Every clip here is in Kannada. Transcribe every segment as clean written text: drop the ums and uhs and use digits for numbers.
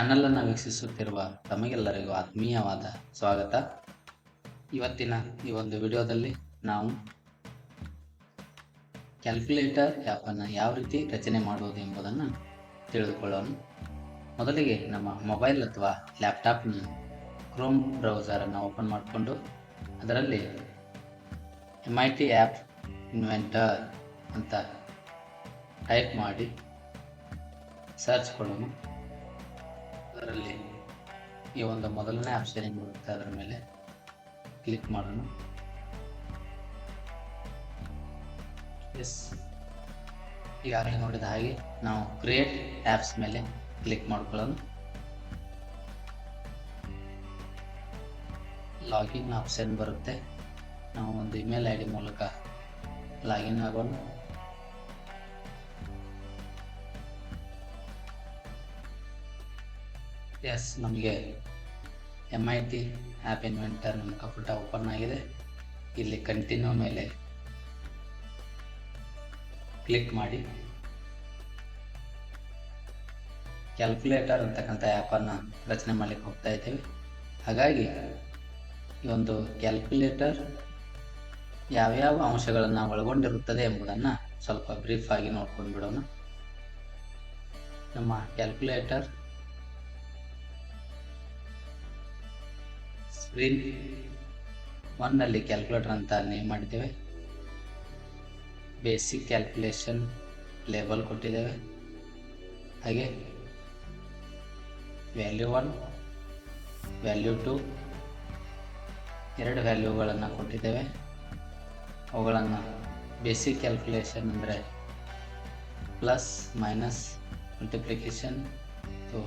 ಚಾನಲ್ ಅನ್ನು ವೀಕ್ಷಿಸುತ್ತಿರುವ ತಮಗೆಲ್ಲರಿಗೂ ಆತ್ಮೀಯವಾದ ಸ್ವಾಗತ. ಇವತ್ತಿನ ಈ ಒಂದು ವಿಡಿಯೋದಲ್ಲಿ ನಾವು ಕ್ಯಾಲ್ಕುಲೇಟರ್ ಆ್ಯಪ್ ಅನ್ನು ಯಾವ ರೀತಿ ರಚನೆ ಮಾಡುವುದು ಎಂಬುದನ್ನು ತಿಳಿದುಕೊಳ್ಳೋಣ. ಮೊದಲಿಗೆ ನಮ್ಮ ಮೊಬೈಲ್ ಅಥವಾ ಲ್ಯಾಪ್ಟಾಪ್ನ ಕ್ರೋಮ್ ಬ್ರೌಸರ್ ಅನ್ನು ಓಪನ್ ಮಾಡಿಕೊಂಡು ಅದರಲ್ಲಿ MIT ಆ್ಯಪ್ ಇನ್ವೆಂಟರ್ ಅಂತ ಟೈಪ್ ಮಾಡಿ ಸರ್ಚ್ ಕೊಡೋಣ. ಅದರಲ್ಲಿ ಈ ಒಂದು ಮೊದಲನೇ ಆಪ್ಷನ್ ಏನು ಬರುತ್ತೆ ಅದರ ಮೇಲೆ ಕ್ಲಿಕ್ ಮಾಡೋಣ. ಈಗಾಗಲೇ ನೋಡಿದ ಹಾಗೆ ನಾವು ಕ್ರಿಯೇಟ್ ಆ್ಯಪ್ಸ್ ಮೇಲೆ ಕ್ಲಿಕ್ ಮಾಡ್ಕೊಳ್ಳೋಣ. ಲಾಗಿನ್ ಆಪ್ಷನ್ ಬರುತ್ತೆ. ನಾವು ಒಂದು ಇಮೇಲ್ ID ಮೂಲಕ ಲಾಗಿನ್ ಆಗೋಣ. ನಮಗೆ MIT ಆ್ಯಪ್ ಇನ್ವೆಂಟರ್ ನಮ್ಮ ಕಂಪ್ಯೂಟರ್ ಓಪನ್ ಆಗಿದೆ. ಇಲ್ಲಿ ಕಂಟಿನ್ಯೂ ಮೇಲೆ ಕ್ಲಿಕ್ ಮಾಡಿ ಕ್ಯಾಲ್ಕುಲೇಟರ್ ಅಂತಕ್ಕಂಥ ಆ್ಯಪನ್ನು ರಚನೆ ಮಾಡಲಿಕ್ಕೆ ಹೋಗ್ತಾ ಇದ್ದೇವೆ. ಹಾಗಾಗಿ ಈ ಒಂದು ಕ್ಯಾಲ್ಕುಲೇಟರ್ ಯಾವ್ಯಾವ ಅಂಶಗಳನ್ನು ಒಳಗೊಂಡಿರುತ್ತದೆ ಎಂಬುದನ್ನು ಸ್ವಲ್ಪ ಬ್ರೀಫ್ ಆಗಿ ನೋಡ್ಕೊಂಡು ಬಿಡೋಣ. ನಮ್ಮ ಕ್ಯಾಲ್ಕುಲೇಟರ್ ಸ್ಕ್ರೀನ್ 1ನಲ್ಲಿ ಕ್ಯಾಲ್ಕುಲೇಟರ್ ಅಂತ ನೇಮ್ ಮಾಡಿದ್ದೇವೆ. ಬೇಸಿಕ್ ಕ್ಯಾಲ್ಕುಲೇಷನ್ ಲೇಬಲ್ ಕೊಟ್ಟಿದ್ದೇವೆ. ಹಾಗೆ ವ್ಯಾಲ್ಯೂ 1 ವ್ಯಾಲ್ಯೂ 2 ಎರಡು ವ್ಯಾಲ್ಯೂಗಳನ್ನು ಕೊಟ್ಟಿದ್ದೇವೆ. ಅವುಗಳನ್ನು ಬೇಸಿಕ್ ಕ್ಯಾಲ್ಕುಲೇಷನ್ ಅಂದರೆ ಪ್ಲಸ್ ಮೈನಸ್ ಮಲ್ಟಿಪ್ಲಿಕೇಶನ್ ಮತ್ತು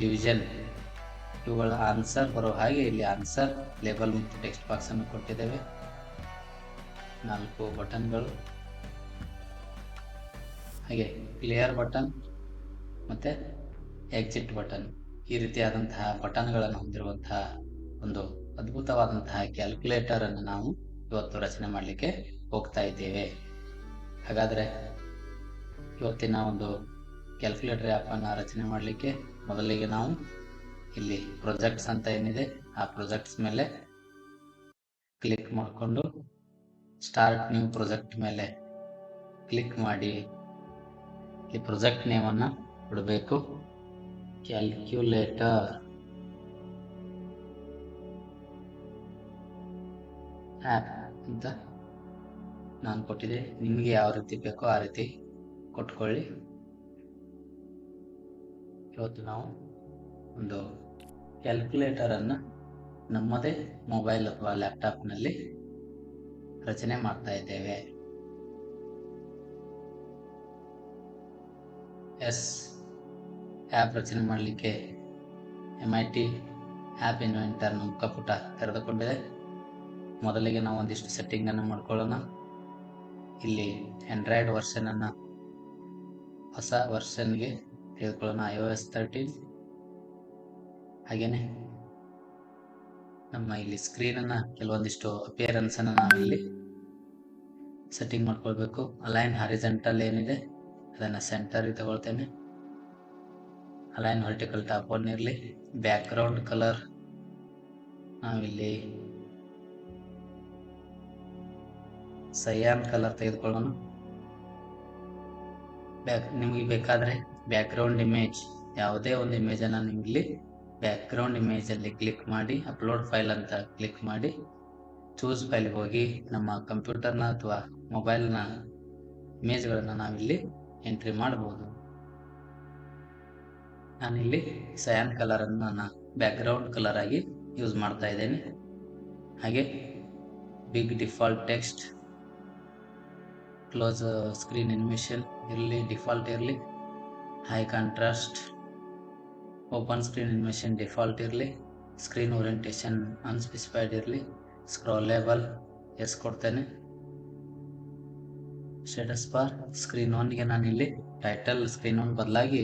ಡಿವಿಷನ್ ಇವುಗಳ ಆನ್ಸರ್ ಬರೋ ಹಾಗೆ ಇಲ್ಲಿ ಆನ್ಸರ್ ಲೇಬಲ್ ಮತ್ತು ಟೆಕ್ಸ್ಟ್ ಬಾಕ್ಸನ್ನು ಕೊಟ್ಟಿದ್ದೇವೆ. 4 ಬಟನ್ಗಳು, ಹಾಗೆ ಕ್ಲಿಯರ್ ಬಟನ್ ಮತ್ತು ಎಕ್ಸಿಟ್ ಬಟನ್, ಈ ರೀತಿಯಾದಂತಹ ಬಟನ್ಗಳನ್ನು ಹೊಂದಿರುವಂತಹ ಒಂದು ಅದ್ಭುತವಾದಂತಹ ಕ್ಯಾಲ್ಕುಲೇಟರ್ ಅನ್ನು ನಾವು ಇವತ್ತು ರಚನೆ ಮಾಡಲಿಕ್ಕೆ ಹೋಗ್ತಾ ಇದ್ದೇವೆ. ಹಾಗಾದರೆ ಇವತ್ತಿನ ಒಂದು ಕ್ಯಾಲ್ಕುಲೇಟರ್ ಆ್ಯಪನ್ನು ರಚನೆ ಮಾಡಲಿಕ್ಕೆ ಮೊದಲಿಗೆ ನಾವು ಇಲ್ಲಿ ಪ್ರೊಜೆಕ್ಟ್ಸ್ ಅಂತ ಏನಿದೆ ಆ ಪ್ರೊಜೆಕ್ಟ್ಸ್ ಮೇಲೆ ಕ್ಲಿಕ್ ಮಾಡಿಕೊಂಡು ಸ್ಟಾರ್ಟ್ ನ್ಯೂ ಪ್ರೊಜೆಕ್ಟ್ ಮೇಲೆ ಕ್ಲಿಕ್ ಮಾಡಿ ಈ ಪ್ರೊಜೆಕ್ಟ್ ನೇಮನ್ನು ಕೊಡಬೇಕು. ಕ್ಯಾಲ್ಕುಲೇಟರ್ ಆ್ಯಪ್ ಅಂತ ನಾನು ಕೊಟ್ಟಿದ್ದೆ. ನಿಮಗೆ ಯಾವ ರೀತಿ ಬೇಕೋ ಆ ರೀತಿ ಕೊಟ್ಕೊಳ್ಳಿ. ಇವತ್ತು ನಾವು ಒಂದು ಕ್ಯಾಲ್ಕುಲೇಟರನ್ನು ನಮ್ಮದೇ ಮೊಬೈಲ್ ಅಥವಾ ಲ್ಯಾಪ್ಟಾಪ್ನಲ್ಲಿ ರಚನೆ ಮಾಡ್ತಾ ಇದ್ದೇವೆ. ಆ್ಯಪ್ ರಚನೆ ಮಾಡಲಿಕ್ಕೆ MIT ಆ್ಯಪ್ ಇನ್ವೆಂಟರ್ ನಮ್ಮ ಕಂಪ್ಯೂಟ ತೆರೆದುಕೊಂಡಿದೆ. ಮೊದಲಿಗೆ ನಾವು ಒಂದಿಷ್ಟು ಸೆಟ್ಟಿಂಗನ್ನು ಮಾಡ್ಕೊಳ್ಳೋಣ. ಇಲ್ಲಿ ಆಂಡ್ರಾಯ್ಡ್ ವರ್ಷನನ್ನು ಹೊಸ ವರ್ಷನ್ಗೆ ತೆಗೆದುಕೊಳ್ಳೋಣ, iOS 13. ಹಾಗೆಯೇ ನಮ್ಮ ಇಲ್ಲಿ ಸ್ಕ್ರೀನನ್ನು ಕೆಲವೊಂದಿಷ್ಟು ಅಪಿಯರೆನ್ಸನ್ನು ನಾವಿಲ್ಲಿ ಸೆಟ್ಟಿಂಗ್ ಮಾಡ್ಕೊಳ್ಬೇಕು. ಅಲೈನ್ ಹಾರಿಜೆಂಟಲ್ ಏನಿದೆ ಅದನ್ನು ಸೆಂಟರಿಗೆ ತಗೊಳ್ತೇನೆ. ಅಲೈನ್ ವರ್ಟಿಕಲ್ ಟಾಪ್ 1 ಇರಲಿ. ಬ್ಯಾಕ್ಗ್ರೌಂಡ್ ಕಲರ್ ನಾವಿಲ್ಲಿ ಸಯಾನ್ ಕಲರ್ ತೆಗೆದುಕೊಳ್ಳೋಣ. ನಿಮಗೆ ಬೇಕಾದರೆ ಬ್ಯಾಕ್ಗ್ರೌಂಡ್ ಇಮೇಜ್ ಯಾವುದೇ ಒಂದು ಇಮೇಜನ್ನು ನಿಮ್ಮಲ್ಲಿ ಬ್ಯಾಕ್ಗ್ರೌಂಡ್ ಇಮೇಜಲ್ಲಿ ಕ್ಲಿಕ್ ಮಾಡಿ ಅಪ್ಲೋಡ್ ಫೈಲ್ ಅಂತ ಕ್ಲಿಕ್ ಮಾಡಿ ಚೂಸ್ ಫೈಲ್ಗೆ ಹೋಗಿ ನಮ್ಮ ಕಂಪ್ಯೂಟರ್ನ ಅಥವಾ ಮೊಬೈಲ್ನ ಇಮೇಜ್ಗಳನ್ನು ನಾವಿಲ್ಲಿ ಎಂಟ್ರಿ ಮಾಡಬಹುದು. ನಾನಿಲ್ಲಿ ಸಯಾನ್ ಕಲರನ್ನು ನನ್ನ ಬ್ಯಾಕ್ಗ್ರೌಂಡ್ ಕಲರ್ ಆಗಿ ಯೂಸ್ ಮಾಡ್ತಾ ಇದ್ದೇನೆ. ಹಾಗೆ big default text, close screen animation ಇರಲಿ, ಡಿಫಾಲ್ಟ್ ಇರಲಿ. High contrast, open screen animation default ಇರಲಿ. ಸ್ಕ್ರೀನ್ ಓರಿಯಂಟೇಷನ್ ಅನ್ಸ್ಪೆಸಿಫೈಡ್ ಇರಲಿ. ಸ್ಕ್ರಾಲೇಬಲ್ ಎಸ್ ಕೊಡ್ತೇನೆ. ಸ್ಟೇಟಸ್ ಬಾರ್ ಸ್ಕ್ರೀನ್ 1ಗೆ ನಾನಿಲ್ಲಿ ಟೈಟಲ್ ಸ್ಕ್ರೀನ್ 1 ಬದಲಾಗಿ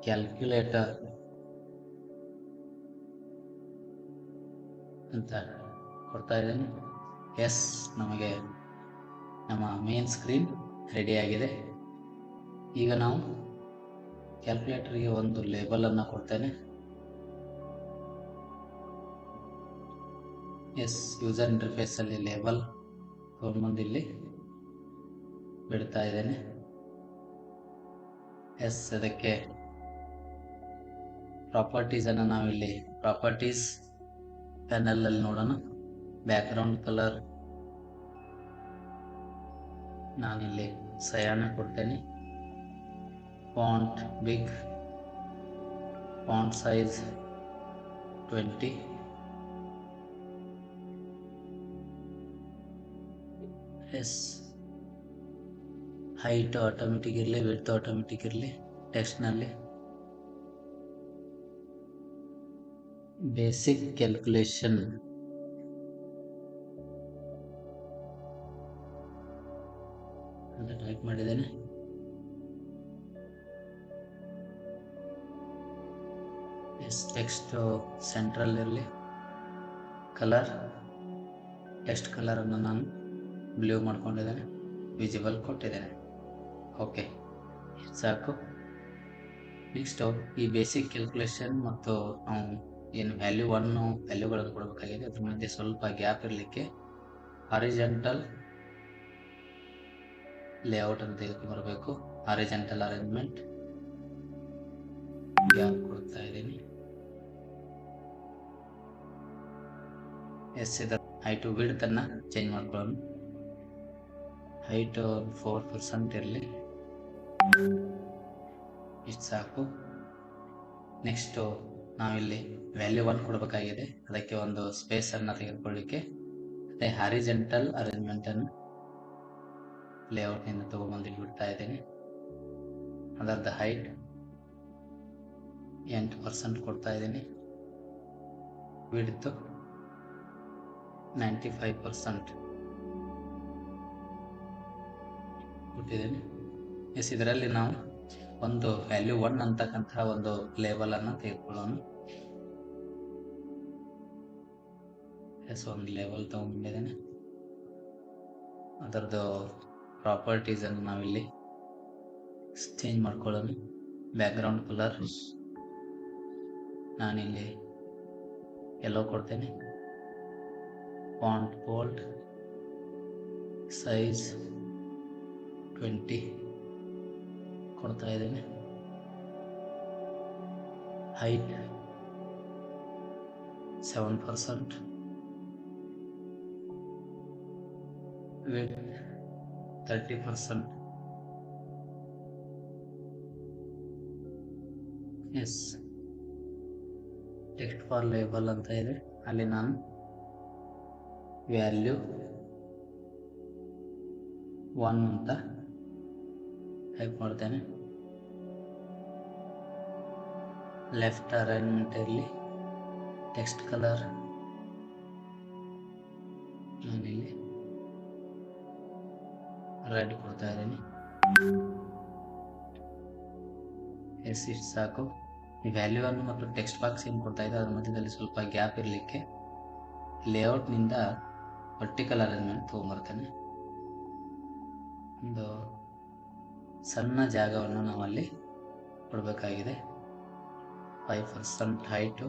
ಕ್ಯಾಲ್ಕುಲೇಟರ್ ಅಂತ ಕೊಡ್ತಾ ಇದ್ದೇನೆ. ನಮಗೆ ನಮ್ಮ ಮೇನ್ ಸ್ಕ್ರೀನ್ ರೆಡಿ ಆಗಿದೆ. ಈಗ ನಾವು ಕ್ಯಾಲ್ಕುಲೇಟರ್ಗೆ ಒಂದು ಲೇಬಲ್ ಅನ್ನು ಕೊಡ್ತೇನೆ. ಎಸ್, ಯೂಸರ್ ಇಂಟರ್ಫೇಸ್ ಅಲ್ಲಿ ಲೇಬಲ್ ತೊಗೊಂಡ್ಬಂದು ಇಲ್ಲಿ ಬಿಡ್ತಾ ಇದ್ದೇನೆ. ಎಸ್, ಅದಕ್ಕೆ ಪ್ರಾಪರ್ಟೀಸ್ ಅನ್ನು ನಾವಿಲ್ಲಿ ಪ್ರಾಪರ್ಟೀಸ್ ಪ್ಯಾನಲ್ ಅಲ್ಲಿ ನೋಡೋಣ. ಬ್ಯಾಕ್ಗ್ರೌಂಡ್ ಕಲರ್ ನಾನಿಲ್ಲಿ ಸಯಾನ ಕೊಡ್ತೇನೆ. Font big, font size 20, yes, height automatic ಇರಲಿ, ವಿಡ್ತ್ ಆಟೋಮೆಟಿಕ್ ಇರಲಿ. ಟೆಕ್ಸ್ಟ್ ನಲ್ಲಿ ಬೇಸಿಕ್ ಕ್ಯಾಲ್ಕುಲೇಷನ್ ಅಂತ ಟೈಪ್ ಮಾಡಿದ್ದೇನೆ. ಎಸ್, ಟೆಕ್ಸ್ಟ್ ಸೆಂಟ್ರಲ್ ಇರಲಿ. ಕಲರ್, ಟೆಕ್ಸ್ಟ್ ಕಲರ್ ಅನ್ನು ನಾನು ಬ್ಲೂ ಮಾಡ್ಕೊಂಡಿದ್ದೇನೆ, ವಿಸಿಬಲ್ ಕೊಟ್ಟಿದ್ದೇನೆ. ಓಕೆ, ಸಾಕು. ನೆಕ್ಸ್ಟ್ ಈ ಬೇಸಿಕ್ ಕ್ಯಾಲ್ಕುಲೇಷನ್ ಮತ್ತು ನಾವು ಏನು ವ್ಯಾಲ್ಯೂ 1 ವ್ಯಾಲ್ಯೂಗಳನ್ನು ಕೊಡಬೇಕಾಗಿದೆ, ಅದ್ರ ಮಧ್ಯೆ ಸ್ವಲ್ಪ ಗ್ಯಾಪ್ ಇರಲಿಕ್ಕೆ ಹಾರಿಜಾಂಟಲ್ ಲೇಔಟ್ ಅಂತ ತೆಗೆದುಬರಬೇಕು. ಹಾರಿಜಾಂಟಲ್ ಅರೇಂಜ್ಮೆಂಟ್ ಗ್ಯಾಪ್ ಕೊಡ್ತಾ ಇದ್ದೀನಿ. ಎಸ್, ಇದರ ಹೈಟ್ ವಿಡ್ತ್ ಅನ್ನ ಚೇಂಜ್ ಮಾಡ್ಕೊಳ್ಳೋಣ. ಹೈಟ್ 4% ಇರಲಿ, ಇಷ್ಟು ಸಾಕು. ನೆಕ್ಸ್ಟ್ ನಾವಿಲ್ಲಿ ವ್ಯಾಲ್ಯೂ 1 ಕೊಡಬೇಕಾಗಿದೆ, ಅದಕ್ಕೆ ಒಂದು ಸ್ಪೇಸ್ ಅನ್ನ ತೆಗೆದುಕೊಳ್ಳಿಕ್ಕೆ ಅದೇ ಹಾರಿಜಾಂಟಲ್ ಅರೇಂಜ್ಮೆಂಟ್ ಅನ್ನು ಲೇಔಟ್ ನಿಂದ ತಗೊಂಡ್ಬಂದು ಬಿಡ್ತಾ ಇದ್ದೇನೆ. ಅದರದ ಹೈಟ್ 8% ಕೊಡ್ತಾ ಇದ್ದೀನಿ. ವಿಡ್ತ್ 95% ಕೊಟ್ಟಿದ್ದೇನೆ. ಎಸ್, ಇದರಲ್ಲಿ ನಾವು ಒಂದು ವ್ಯಾಲ್ಯೂ 1 ಅಂತಕ್ಕಂತಹ ಒಂದು ಲೇಬಲ್ ಅನ್ನು ತೆಗೆದುಕೊಳ್ಳೋಣ. ಎಸ್, ಒಂದು ಲೇಬಲ್ ತಗೊಂಡಿದ್ದೇನೆ. ಅದರದ್ದು ಪ್ರಾಪರ್ಟೀಸ್ ಅನ್ನು ನಾವಿಲ್ಲಿ ಚೇಂಜ್ ಮಾಡ್ಕೊಳ್ಳೋಣ. ಬ್ಯಾಕ್ಗ್ರೌಂಡ್ ಕಲರ್ ನಾನಿಲ್ಲಿ ಯೆಲ್ಲೋ ಕೊಡ್ತೇನೆ. ಫಾಂಟ್ ಬೋಲ್ಡ್, ಸೈಜ್ 20 ಕೊಡ್ತಾ ಇದ್ದೇನೆ. Height 7%, width 30%. Yes, text for label ಅಂತ ಇದೆ, ಅಲ್ಲಿ ನಾನು ವ್ಯಾಲ್ಯೂ 1 ಅಂತ ಟೈಪ್ ಮಾಡ್ತೇನೆ. ಲೆಫ್ಟ್ ಅರೇಂಜ್ಮೆಂಟ್ ಇರಲಿ. ಟೆಕ್ಸ್ಟ್ ಕಲರ್ ನಾನಿಲ್ಲಿ ರೆಡ್ ಕೊಡ್ತಾ ಇದ್ದೀನಿ. ಎಸ್, ಇಷ್ಟು ಸಾಕು. ಈ ವ್ಯಾಲ್ಯೂ ಅನ್ನು ಮತ್ತು ಟೆಕ್ಸ್ಟ್ ಬಾಕ್ಸ್ ಏನು ಕೊಡ್ತಾ ಇದೆ ಅದ್ರ ಮಧ್ಯದಲ್ಲಿ ಸ್ವಲ್ಪ ಗ್ಯಾಪ್ ಇರಲಿಕ್ಕೆ ಲೇಔಟ್ ನಿಂದ ವರ್ಟಿಕಲ್ ಅರೇಂಜ್ಮೆಂಟ್ ತಗೊಂಡ್ಬರ್ತೇನೆ. ಒಂದು ಸಣ್ಣ ಜಾಗವನ್ನು ನಾವಲ್ಲಿ ಕೊಡಬೇಕಾಗಿದೆ. 5% ಹೈಟು,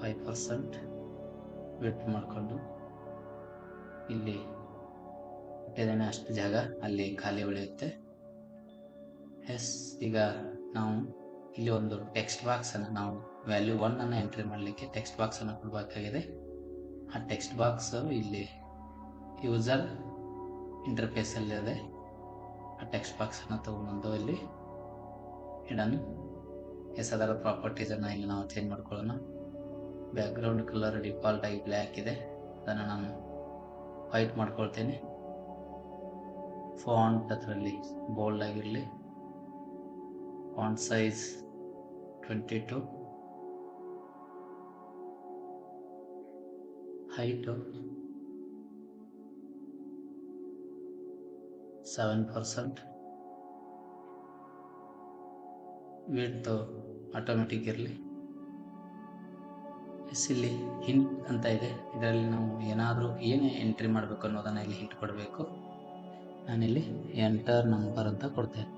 5% ವಿಡ್ತ್ ಮಾಡಿಕೊಂಡು ಇಲ್ಲಿ ಇಟ್ಟಿದ್ದೇನೆ. ಅಷ್ಟು ಜಾಗ ಅಲ್ಲಿ ಖಾಲಿ ಉಳಿಯುತ್ತೆ. ಎಸ್, ಈಗ ನಾವು ಇಲ್ಲಿ ಒಂದು ಟೆಕ್ಸ್ಟ್ ಬಾಕ್ಸ್ ಅನ್ನು ನಾವು ವ್ಯಾಲ್ಯೂ 1 ಅನ್ನು ಎಂಟ್ರಿ ಮಾಡಲಿಕ್ಕೆ ಟೆಕ್ಸ್ಟ್ ಬಾಕ್ಸ್ ಅನ್ನು ಕೊಡಬೇಕಾಗಿದೆ. ಆ ಟೆಕ್ಸ್ಟ್ ಬಾಕ್ಸ್ ಇಲ್ಲಿ ಯೂಸರ್ ಇಂಟರ್ಫೇಸ್ ಅಲ್ಲಿ ಇದೆ. ಆ ಟೆಕ್ಸ್ಟ್ ಬಾಕ್ಸ್ ಅನ್ನು ತಗೊಂಡು ಇಲ್ಲಿ ಇಡೋಣ. ಎಸ್, ಅದರ ಪ್ರಾಪರ್ಟೀಸ್ ಅನ್ನು ಇಲ್ಲಿ ನಾವು ಚೇಂಜ್ ಮಾಡ್ಕೊಳ್ಳೋಣ. ಬ್ಯಾಕ್ಗ್ರೌಂಡ್ ಕಲರ್ ಡಿಫಾಲ್ಟ್ ಆಗಿ ಬ್ಲ್ಯಾಕ್ ಇದೆ, ಅದನ್ನು ನಾನು ವೈಟ್ ಮಾಡ್ಕೊಳ್ತೇನೆ. ಫಾಂಟ್ ಅದರಲ್ಲಿ ಬೋಲ್ಡ್ ಆಗಿರಲಿ. Font size 22, height 7%, width automatic ಇರಲಿ. ಇಲ್ಲಿ ಹಿಂಟ್ ಅಂತ ಇದೆ, ಇದರಲ್ಲಿ ನಾವು ಏನಾದರೂ ಏನೇ ಎಂಟ್ರಿ ಮಾಡಬೇಕು ಅನ್ನೋದನ್ನ ಇಲ್ಲಿ ಹಿಂಟ್ ಕೊಡಬೇಕು. ನಾನಿಲ್ಲಿ ಎಂಟರ್ ನಂಬರ್ ಅಂತ ಕೊಡ್ತೇನೆ.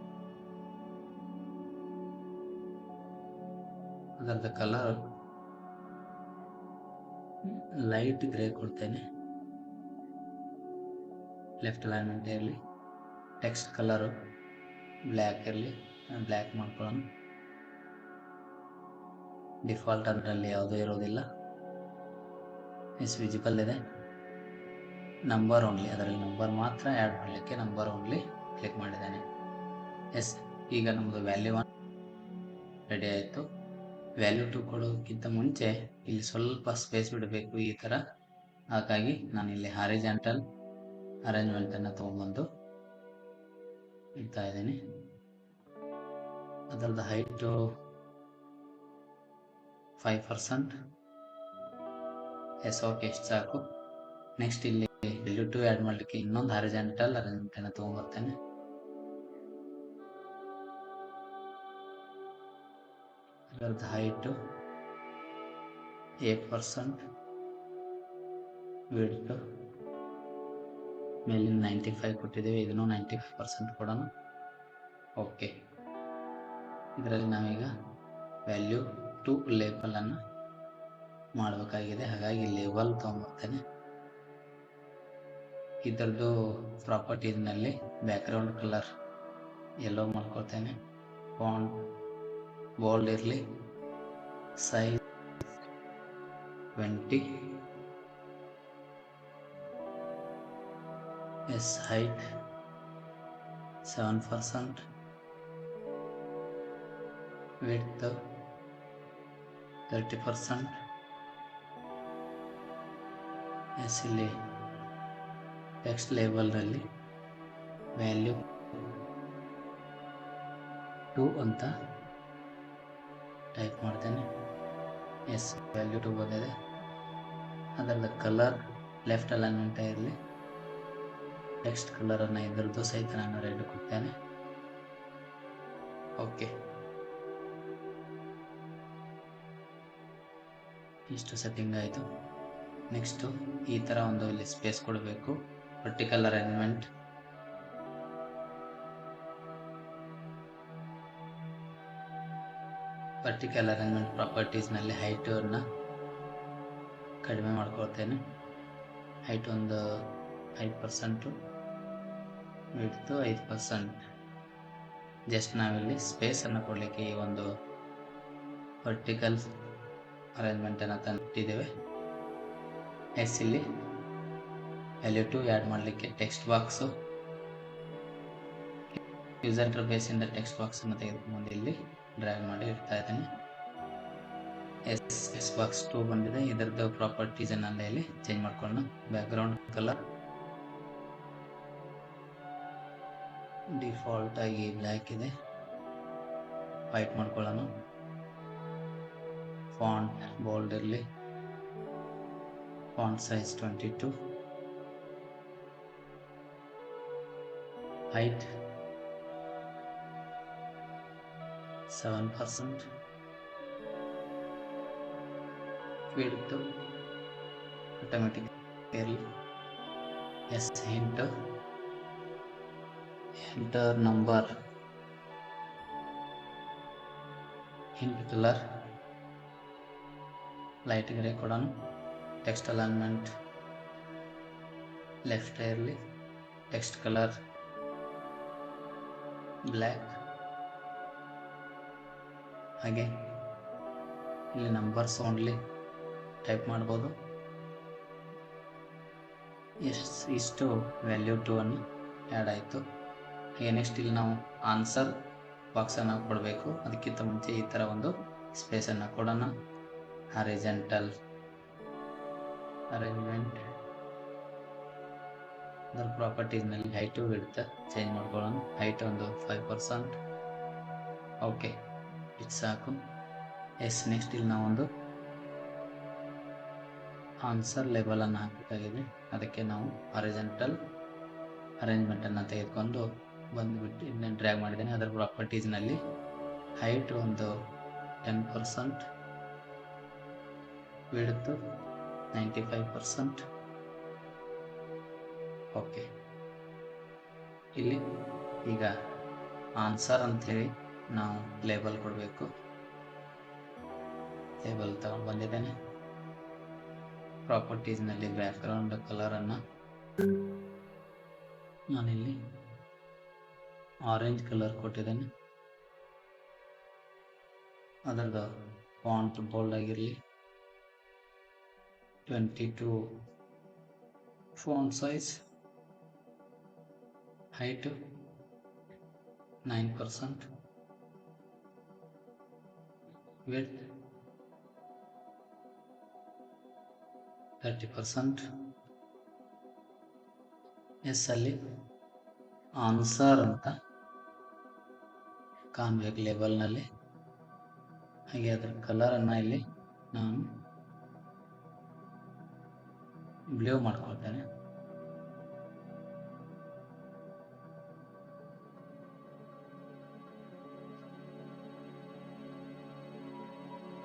ಅದರದ ಕಲರ್ ಲೈಟ್ ಗ್ರೇ ಕೊಡ್ತೇನೆ. ಲೆಫ್ಟ್ ಅಲೈನ್ಮೆಂಟ್ ಇರಲಿ. ಟೆಕ್ಸ್ಟ್ ಕಲರು ಬ್ಲ್ಯಾಕ್ ಇರಲಿ, ಬ್ಲ್ಯಾಕ್ ಮಾಡ್ಕೊಳ್ಳೋಣ. ಡಿಫಾಲ್ಟ್ ಅದರಲ್ಲಿ ಯಾವುದೂ ಇರೋದಿಲ್ಲ. ವಿಸಿಬಲ್ ಇದೆ. ನಂಬರ್ ಓನ್ಲಿ, ಅದರಲ್ಲಿ ನಂಬರ್ ಮಾತ್ರ ಆ್ಯಡ್ ಮಾಡಲಿಕ್ಕೆ ನಂಬರ್ ಓನ್ಲಿ ಕ್ಲಿಕ್ ಮಾಡಿದ್ದೇನೆ. ಎಸ್, ಈಗ ನಮ್ಮದು ವ್ಯಾಲ್ಯೂ 1 ರೆಡಿ ಆಯಿತು. ವ್ಯಾಲ್ಯೂ 2 ಕೊಡೋದಕ್ಕಿಂತ ಮುಂಚೆ ಇಲ್ಲಿ ಸ್ವಲ್ಪ ಸ್ಪೇಸ್ ಬಿಡಬೇಕು ಈ ಥರ. ಹಾಗಾಗಿ ನಾನು ಇಲ್ಲಿ ಹಾರಿಜಾಂಟಲ್ ಅರೇಂಜ್ಮೆಂಟನ್ನು ತೊಗೊಂಡ್ಬಂದು ಇಡ್ತಾ ಇದ್ದೀನಿ. ಅದರದ್ದು ಹೈಟು 5%. ಎಸ್, ಓಕೆ, ಎಷ್ಟು ಸಾಕು. ನೆಕ್ಸ್ಟ್ ಇಲ್ಲಿ ವ್ಯಾಲ್ಯೂ 2 ಆ್ಯಡ್ ಮಾಡಲಿಕ್ಕೆ ಇನ್ನೊಂದು ಹಾರಿಜಾಂಟಲ್ ಅರೇಂಜ್ಮೆಂಟನ್ನು ತೊಗೊಂಡ್ಬರ್ತೇನೆ. ಅದರದ್ದು ಹೈಟು 8%. ವಿಡ್ತ್ ಮೇಲಿನ 95 ಕೊಟ್ಟಿದ್ದೇವೆ, ಇದನ್ನು 95% ಕೊಡೋಣ. ಓಕೆ, ಇದರಲ್ಲಿ ನಾವೀಗ ವ್ಯಾಲ್ಯೂ 2 ಲೇಬಲನ್ನು ಮಾಡಬೇಕಾಗಿದೆ. ಹಾಗಾಗಿ ಲೇಬಲ್ ತೊಗೊಂಡ್ಬರ್ತೇನೆ. ಇದರದ್ದು ಪ್ರಾಪರ್ಟೀಸ್ನಲ್ಲಿ ಬ್ಯಾಕ್ಗ್ರೌಂಡ್ ಕಲರ್ ಯೆಲ್ಲೋ ಮಾಡ್ಕೊಳ್ತೇನೆ. ಫಾಂಟ್ ಬೋಲ್ಡ್ ಇರಲಿ. Size 20. Yes, height 7%. Width 30%. Yes, ಇಲ್ಲಿ ಟೆಕ್ಸ್ಟ್ ಲೇಬಲ್ನಲ್ಲಿ ವ್ಯಾಲ್ಯೂ 2 ಅಂತ ಟೈಪ್ ಮಾಡ್ತೇನೆ. ಎಸ್, ವ್ಯಾಲ್ಯೂ 2 ಬಂದಿದೆ. ಅದರ ಕಲರ್ ಲೆಫ್ಟ್ ಅಲೈನ್ಮೆಂಟ್ ಇರಲಿ. ಟೆಕ್ಸ್ಟ್ ಕಲರನ್ನು ಇದರದ್ದು ಸಹಿತ ನಾನು ರೆಡ್ ಕೊಡ್ತೇನೆ. ಓಕೆ, ಇಷ್ಟು ಸೆಟ್ಟಿಂಗ್ ಆಯಿತು. ನೆಕ್ಸ್ಟು ಈ ಥರ ಒಂದು ಇಲ್ಲಿ ಸ್ಪೇಸ್ ಕೊಡಬೇಕು. ವರ್ಟಿಕಲ್ ಅರೇಂಜ್ಮೆಂಟ್, ಪ್ರಾಪರ್ಟೀಸ್ನಲ್ಲಿ ಹೈಟನ್ನು ಕಡಿಮೆ ಮಾಡ್ಕೊಳ್ತೇನೆ. ಹೈಟ್ ಒಂದು 5%, ವಿಡ್ತು 5%. ಜಸ್ಟ್ ನಾವಿಲ್ಲಿ ಸ್ಪೇಸನ್ನು ಕೊಡಲಿಕ್ಕೆ ಈ ಒಂದು ವರ್ಟಿಕಲ್ ಅರೇಂಜ್ಮೆಂಟನ್ನು ತಂದಿದ್ದೇವೆ. ಎಸ್, ಇಲ್ಲಿ ವ್ಯಾಲ್ಯೂ 2 ಆ್ಯಡ್ ಮಾಡಲಿಕ್ಕೆ ಟೆಕ್ಸ್ಟ್ ಬಾಕ್ಸು ಯೂಸರ್ ಇಂಟರ್ಫೇಸಿಂದ ಟೆಕ್ಸ್ಟ್ ಬಾಕ್ಸನ್ನು ತೆಗೆದುಕೊಂಡು ಇಲ್ಲಿ ಡ್ರ್ಯಾಗ್ ಮಾಡಿ ಇಡ್ತಾ ಇದ್ದೇನೆ. ಎಸ್ ಬಾಕ್ಸ್ 2 ಬಂದಿದೆ. ಇದರದ್ದು ಪ್ರಾಪರ್ಟೀಸನ್ನು ಇಲ್ಲಿ ಚೇಂಜ್ ಮಾಡ್ಕೊಳ್ಳೋಣ. ಬ್ಯಾಕ್ಗ್ರೌಂಡ್ ಕಲರ್ ಡಿಫಾಲ್ಟ್ ಆಗಿ ಬ್ಲ್ಯಾಕ್ ಇದೆ, ವೈಟ್ ಮಾಡ್ಕೊಳ್ಳೋಣ. ಫಾಂಟ್ ಬೋಲ್ಡ್ ಇರಲಿ. Font size 22. Height 7%. Width automatic ಇರಲಿ. Yes, enter number. Hint colour light grey ಕೊಡೋಣ. ಟೆಕ್ಸ್ಟ್ ಅಲೈನ್ಮೆಂಟ್ ಲೆಫ್ಟ್ ಇರಲಿ. Text colour black. ಹಾಗೆ ಇಲ್ಲಿ ನಂಬರ್ಸ್ ಓನ್ಲಿ ಟೈಪ್ ಮಾಡ್ಬೋದು. ಇಷ್ಟು ವ್ಯಾಲ್ಯೂ 2 ಅನ್ನು ಆ್ಯಡ್ ಆಯಿತು. ಹಾಗೆ ನೆಕ್ಸ್ಟ್ ಇಲ್ಲಿ ನಾವು ಆನ್ಸರ್ ಬಾಕ್ಸನ್ನು ಕೊಡಬೇಕು. ಅದಕ್ಕಿಂತ ಮುಂಚೆ ಈ ಥರ ಒಂದು ಸ್ಪೇಸನ್ನು ಕೊಡೋಣ. ಹಾರಿಜಾಂಟಲ್ ಅರೇಂಜ್ಮೆಂಟ್, ಅದರ ಪ್ರಾಪರ್ಟೀಸ್ನಲ್ಲಿ ಹೈಟು ವಿಡ್ತ್ ಚೇಂಜ್ ಮಾಡ್ಕೊಳ್ಳೋಣ. ಹೈಟ್ ಒಂದು 5%. ಓಕೆ, ಇದು ಸಾಕು. ಎಸ್, ನೆಕ್ಸ್ಟ್ ಇಲ್ಲಿ ನಾವೊಂದು ಆನ್ಸರ್ ಲೇಬಲನ್ನು ಹಾಕಬೇಕಾಗಿದೆ. ಅದಕ್ಕೆ ನಾವು ಹಾರಿಜಾಂಟಲ್ ಅರೇಂಜ್ಮೆಂಟನ್ನು ತೆಗೆದುಕೊಂಡು ಬಂದುಬಿಟ್ಟು ಇದನ್ನ ಡ್ರ್ಯಾಗ್ ಮಾಡಿದ್ದೇನೆ. ಅದರ ಪ್ರಾಪರ್ಟೀಸ್ನಲ್ಲಿ ಹೈಟ್ ಒಂದು 10%, ವಿಡ್ತ್ 95%. ಓಕೆ, ಇಲ್ಲಿ ಈಗ ಆನ್ಸರ್ ಅಂಥೇಳಿ ನಾವು ಲೇಬಲ್ ಕೊಡಬೇಕು. ಲೇಬಲ್ ತಗೊಂಡು ಬಂದಿದ್ದೇನೆ. ಪ್ರಾಪರ್ಟೀಸ್ನಲ್ಲಿ ಬ್ಯಾಕ್ಗ್ರೌಂಡ್ ಕಲರನ್ನು ನಾನಿಲ್ಲಿ ಆರೆಂಜ್ ಕಲರ್ ಕೊಟ್ಟಿದ್ದೇನೆ. ಅದರದ್ದು ಫಾಂಟ್ ಬೋಲ್ಡ್ ಆಗಿರಲಿ. 22 font size. height 9%. width 30%. Yes ಅಲ್ಲಿ ಆನ್ಸರ್ ಅಂತ ಕಾಣಬೇಕು ಲೇಬಲ್ನಲ್ಲಿ. ಹಾಗೆ ಅದರ ಕಲರನ್ನು ಇಲ್ಲಿ ನಾನು ಬ್ಲೂ ಮಾಡ್ಕೊಳ್ತೇನೆ.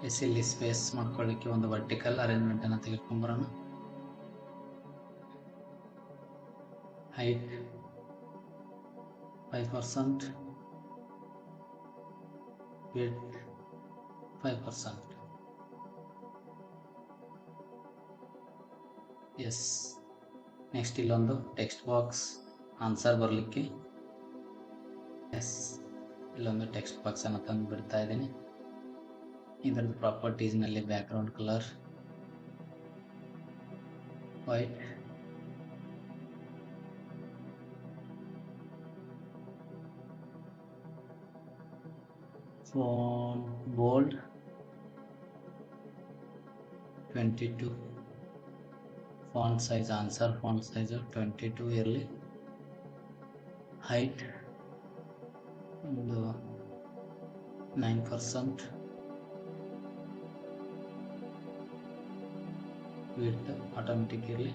ಎಸ್ ಇಲ್ಲಿ ಸ್ಪೇಸ್ ಮಾಡ್ಕೊಳ್ಳಿಕ್ಕೆ ಒಂದು ವರ್ಟಿಕಲ್ ಅರೇಂಜ್ಮೆಂಟ್ ಅನ್ನು ತೆಗೆದುಕೊಂಡ್ಬರೋಣ. height 5%. width 5%. ಎಸ್ ನೆಕ್ಸ್ಟ್ ಇಲ್ಲೊಂದು ಟೆಕ್ಸ್ಟ್ ಬಾಕ್ಸ್ ಆನ್ಸರ್ ಬರಲಿಕ್ಕೆ ಎಸ್ ಇಲ್ಲೊಂದು ಟೆಕ್ಸ್ಟ್ ಬಾಕ್ಸ್ ಅನ್ನು ತಂದು ಬಿಡ್ತಾ ಇದ್ದೀನಿ. ಇದರದ್ದು ಪ್ರಾಪರ್ಟೀಸ್ನಲ್ಲಿ background colour white. Font bold 22. Font size answer font size 22 ಇರಲಿ. height ಒಂದು 9%. width ಆಟೋಮೆಟಿಕ್ ಇರಲಿ.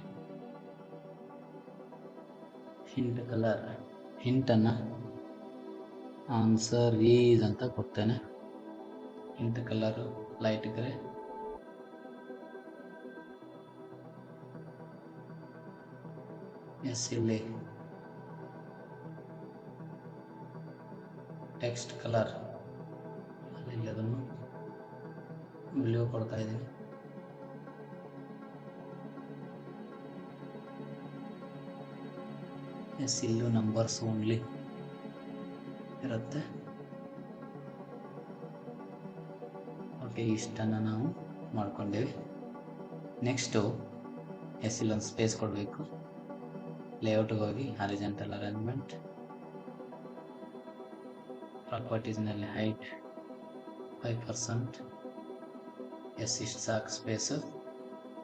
ಹಿಂಟ್ ಕಲರ್ ಹಿಂಟನ್ನು ಆನ್ಸರ್ ಈಸ್ ಅಂತ ಕೊಡ್ತೇನೆ. Hint colour light grey. Yes ಇಲ್ಲಿ ಟೆಕ್ಸ್ಟ್ ಕಲರ್ ಅಲ್ಲಿ ಅದನ್ನು ಬ್ಲೂ ಕೊಡ್ತಾ ಇದ್ದೀನಿ. ಎಸ್ ಇಲ್ಲೂ ನಂಬರ್ಸ್ ಓನ್ಲಿ ಇರುತ್ತೆ. ಓಕೆ, ಇಷ್ಟನ್ನು ನಾವು ಮಾಡ್ಕೊಂಡೇವೆ. ನೆಕ್ಸ್ಟು ಎಸ್ ಇಲ್ಲೊಂದು ಸ್ಪೇಸ್ ಕೊಡಬೇಕು. ಲೇಔಟ್ಗೆ ಹೋಗಿ ಹಾರಿಜಾಂಟಲ್ ಅರೇಂಜ್ಮೆಂಟ್, ಪ್ರಾಪರ್ಟೀಸ್ನಲ್ಲಿ height 5%. ಎಸ್ ಇಷ್ಟು ಸಾಕು ಸ್ಪೇಸು.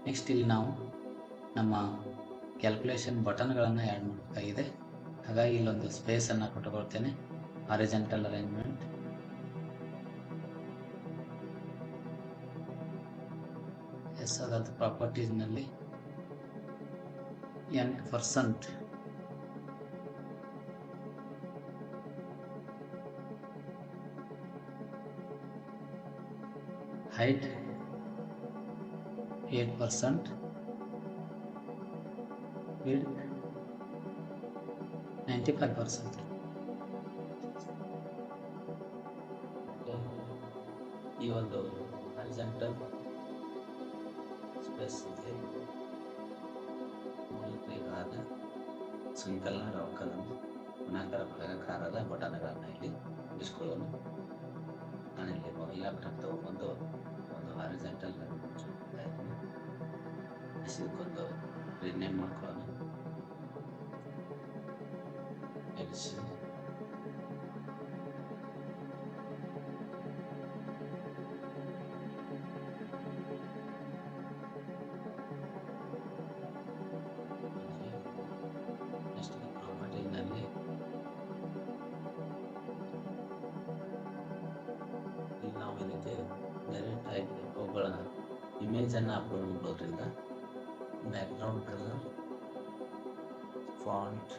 ನೆಕ್ಸ್ಟ್ ಇಲ್ಲಿ ನಾವು ನಮ್ಮ ಕ್ಯಾಲ್ಕುಲೇಷನ್ ಬಟನ್ಗಳನ್ನು ಆ್ಯಡ್ ಮಾಡಬೇಕಾಗಿದೆ. ಹಾಗಾಗಿ ಇಲ್ಲೊಂದು ಸ್ಪೇಸನ್ನು ಕೊಟ್ಟುಕೊಳ್ತೇನೆ. ಹಾರಿಜಾಂಟಲ್ ಅರೇಂಜ್ಮೆಂಟ್, ಎಸ್ ಅದರದ್ದು ಪ್ರಾಪರ್ಟೀಸ್ನಲ್ಲಿ 8%. height 8%. width 95%. ಈ ಒಂದು ಹಾರಿಜಾಂಟಲ್ ಸ್ಪೇಸ್ ಬೇಕಾದ ಸಂಕಲನ ಅವಕಲನ ಗುಣಾಕಾರ ಭಾಗಾಕಾರದ ಬಟನ್ಗಳನ್ನು ಇಲ್ಲಿ ಇರಿಸ್ಕೊಳ್ಳೋಣ. ನಾನಿಲ್ಲಿ ಲ್ಯಾಪ್ಟಾಪ್ ತಗೊಂಡ್ಬಂದು ಒಂದು ಹಾರಿಜಾಂಟಲ್ ಇದಕ್ಕೊಂದು ರಿನೇಮ್ ಮಾಡ್ಕೊಳ್ಳೋಣ. ಪ್ರಾಪರ್ಟಿನಲ್ಲಿ ನಾವು ಇದಕ್ಕೆ ಡೈರೆಕ್ಟ್ ಆಗಿ ಅವುಗಳ ಇಮೇಜನ್ನು ಅಪ್ಲೋಡ್ ಮಾಡೋದ್ರಿಂದ ಬ್ಯಾಕ್ಗ್ರೌಂಡ್ ಕಲರ್, ಫಾಂಟ್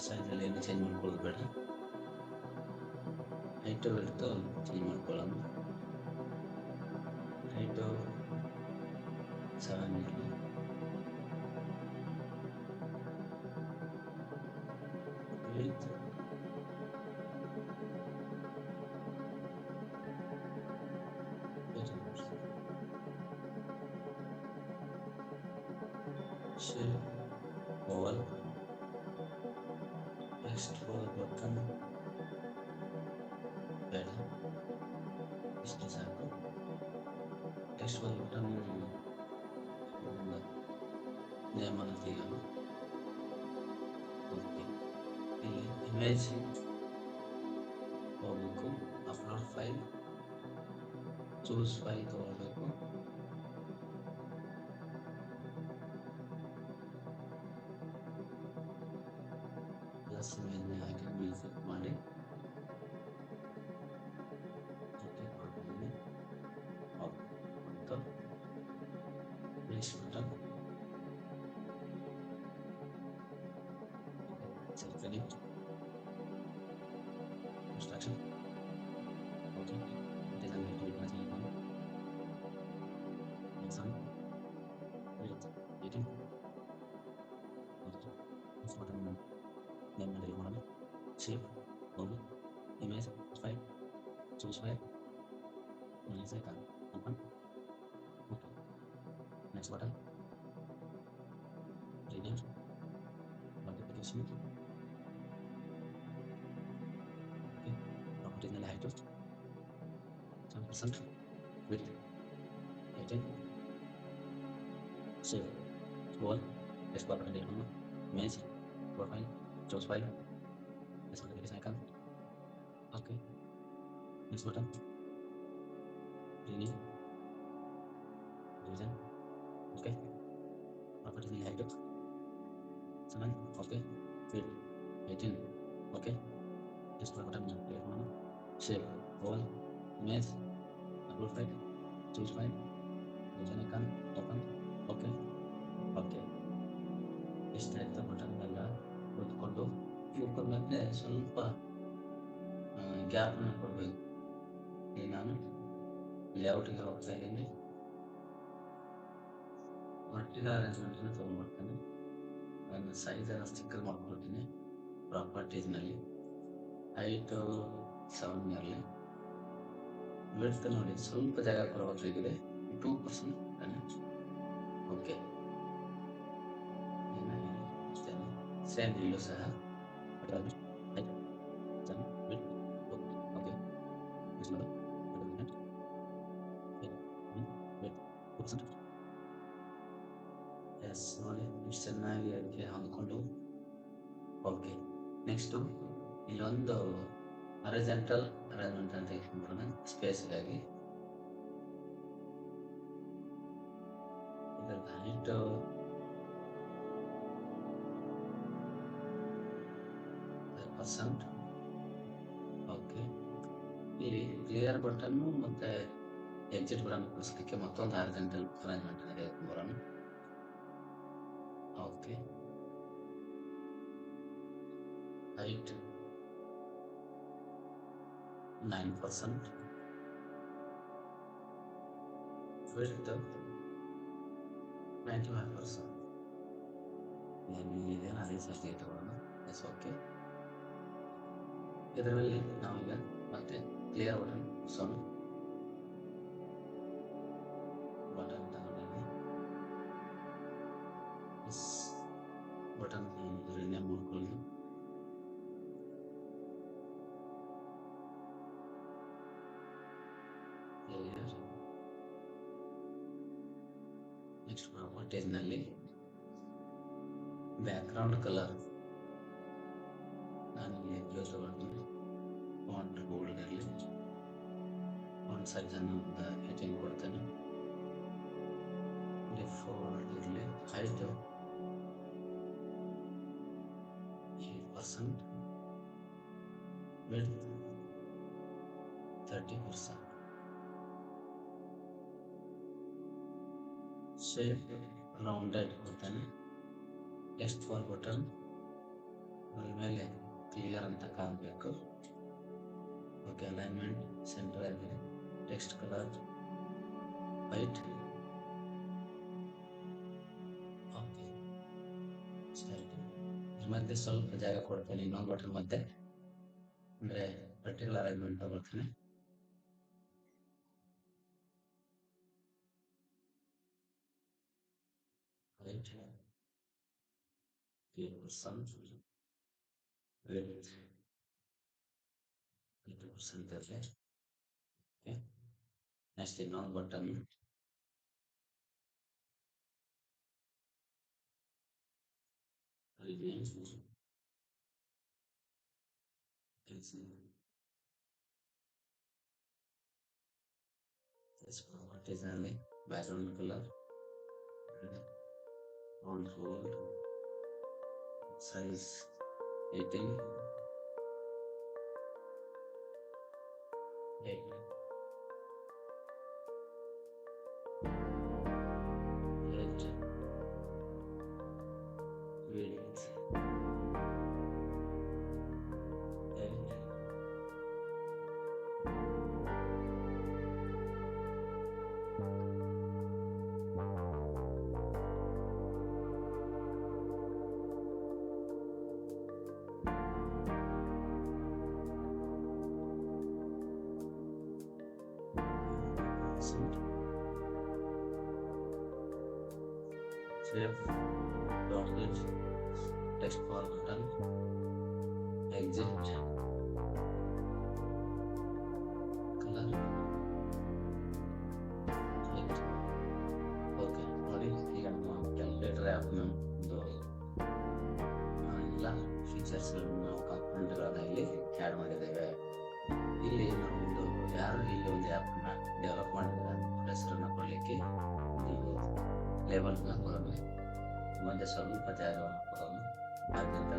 ಸೈಜಲ್ಲಿ ಏನು ಚೇಂಜ್ ಮಾಡ್ಕೊಳ್ಳೋದು ಬೇಡ. height width ಚೇಂಜ್ ಮಾಡ್ಕೊಳ್ಳೋಣ. height 7 ಇರಲಿ. shape oval. Next button ಬೇಡ, ಇಷ್ಟು ಸಾಕು. ನೆಕ್ಸ್ಟ್ ಬಟನ್ ನೇಮನ್ನು ತೆಗೆಯೋಣ. ಓಕೆ, ಇಲ್ಲಿ ಇಮೇಜ್ ಹೋಗ್ಬೇಕು, ಅಪ್ಲೋಡ್ ಫೈಲ್, ಚೂಸ್ ಫೈಲ್ ತಗೊಳ್ಬೇಕು. ಪ್ಲಸ್ ಇಮೇಜ್ನ ಹಾಕಿ ಕ್ಲಿಕ್ ಮಾಡಿ ಓಕೆ ಮಾಡ್ತೀನಿ. Okay, next button select construction. Okay, design to be present now. Some with editing. Okay, this button name and model, shape, body, image, file, choose file, release icon, open. Okay, next button, rename, multiplication. Okay, properties and height, 7% width, 18, shape, wall, export button, image, profile, choose file, this multiplication icon. Okay, next button, rename, division. Okay, properties and height, 7. Okay, width, 18. Okay, just button, shape, wall, image, upload file, choose file, division icon, open. Okay, okay, ಇಷ್ಟಾಯ್ತು. ಬಟನ್ ಎಲ್ಲ ಕೂತ್ಕೊಂಡು ಕೂತ್ಕೊಂಡ್ಮೇಲೆ ಸ್ವಲ್ಪ ಗ್ಯಾಪ್ನ ಕೊಡಬೇಕು. ಈಗ ನಾನು ಲೇಔಟಿಗೆ ಹೋಗ್ತಾ ಇದ್ದೀನಿ, ವರ್ಟಿಕಲ್ ಅರೇಂಜ್ಮೆಂಟನ್ನು ತೊಗೊಂಡ್ಬರ್ತೀನಿ. ಅದನ್ನು ಸೈಜನ್ನು ಚಿಕ್ಕದು ಮಾಡ್ಕೊಳ್ತೀನಿ. ಪ್ರಾಪರ್ಟೀಸ್ನಲ್ಲಿ ಹೈಟು 7 ಇರಲಿ. ವಿಡ್ತ್ ನೋಡಿ ಸ್ವಲ್ಪ ಜಾಗ ಕೊಡಬೇಕಾಗಿದೆ, 2%. ಓಕೆ, ಸೇಮ್ ಇಲ್ಲೂ ಸಹ ಎಸ್ ನೋಡಿ ಇಷ್ಟು ಚೆನ್ನಾಗಿ ಅದಕ್ಕೆ ಹೊಂದ್ಕೊಂಡು. ಓಕೆ, ನೆಕ್ಸ್ಟು ಇಲ್ಲೊಂದು ಹಾರಿಜಾಂಟಲ್ ಅರೇಂಜ್ಮೆಂಟ್ ಅಂತ ಇಟ್ಕೊಂಡ್ಬಿಡೋಣ ಸ್ಪೇಸ್ಗಾಗಿ. ಇದರ ಹೈಟು %. ಓಕೆ, ಇಲ್ಲಿ ಕ್ಲಿಯರ್ ಬಟನ್ನು ಮತ್ತೆ ಎಕ್ಸಿಟ್ ಬಟನ್ ಕಳಿಸ್ಲಿಕ್ಕೆ ಮತ್ತೊಂದು ಹಾರಿಜಾಂಟಲ್ ಅರೇಂಜ್ಮೆಂಟ್ ಬರೋಣ. Okay, height 9%, width 95%. ಏನಿದೆ ಅದೇ ಸರ್ತಿ ತಗೊಳ್ಳೋಣ. Yes, okay. ಇದರಲ್ಲಿ ನಾವೀಗ ಮತ್ತೆ ಕ್ಲಿಯರ್ ಬಟನ್ ಸೊನ್ ಬಟನ್ ತಗೊಂಡಿದ್ದೀನಿ. ಎಸ್, ಬಟನ್ ರಿನೇಮ್ ಮಾಡ್ಕೊಳ್ಳಿ. ನೆಕ್ಸ್ಟ್ ಪ್ರಾಪರ್ಟೀಸ್ನಲ್ಲಿ ಬ್ಯಾಕ್ಗ್ರೌಂಡ್ ಕಲರ್ ನಾನು ಬ್ಲೂ ತಗೊಳ್ತೀನಿ. ಫಾಂಟ್ ಬೋಲ್ಡ್ ಇರಲಿ. ಫಾಂಟ್ ಸೈಜನ್ನು 18 ಕೊಡ್ತೇನೆ. ಡಿಫಾಲ್ಟ್ ಇರಲಿ. Height 8%, width 30%. ಶೇಪ್ ರೌಂಡೆಡ್ ಕೊಡ್ತೇನೆ. ಟೆಕ್ಸ್ಟ್ ಫಾರ್ ಬಟನ್ ಮೇಲೆ ಕ್ಲಿಯರ್ ಅಂತ ಕಾಣಬೇಕು. ಓಕೆ, ಅಲೈನ್ಮೆಂಟ್ ಸೆಂಟರ್ ಆಗಿದೆ. Text colour white. ಓಕೆ, ಮಧ್ಯೆ ಸ್ವಲ್ಪ ಜಾಗ ಕೊಡ್ತೇನೆ ಇನ್ನೊಂದು ಬಟನ್ ಮಧ್ಯೆ, ಅಂದರೆ ವರ್ಟಿಕಲ್ ಅರೇಂಜ್ಮೆಂಟ್ ತಗೊಳ್ತೀನಿ. ರೈಟ್, 8% with 8% ಇರಲಿ. ಓಕೆ, ನೆಕ್ಸ್ಟ್ ಇನ್ನೊಂದು ಬಟನ್ properties ಅಲ್ಲಿ background color, font bold, size 18, 8, width, 8, save, dotted, text bar button, exit, color, right. Okay, ನೋಡಿ ಈಗ ನಮ್ಮ ಕ್ಯಾಲ್ಕುಲೇಟರ್ ಆ್ಯಪ್ನ ಒಂದು ಎಲ್ಲ ಫೀಚರ್ಸ್ಗಳನ್ನು ನಾವು ಕಾಂಪೊನೆಂಟ್ಗಳನ್ನ ಇಲ್ಲಿ ಆ್ಯಡ್ ಮಾಡಿದ್ದೇವೆ. ಇಲ್ಲಿ ನಾವು ಒಂದು ಯಾರು ಇಲ್ಲಿ ಒಂದು ಆ್ಯಪ್ನ ಡೆವಲಪ್ ಮಾಡಿದ್ದಾರೆ ಅವ್ರ ಹೆಸರನ್ನು ಕೊಡಲಿಕ್ಕೆ ನೀವು ಲೇಬಲ್ನ ಕೊಡೋಣ, ಮುಂದೆ ಸ್ವಲ್ಪ ಜಾಗವನ್ನು ಕೊಡೋಣ. ಅದರಿಂದ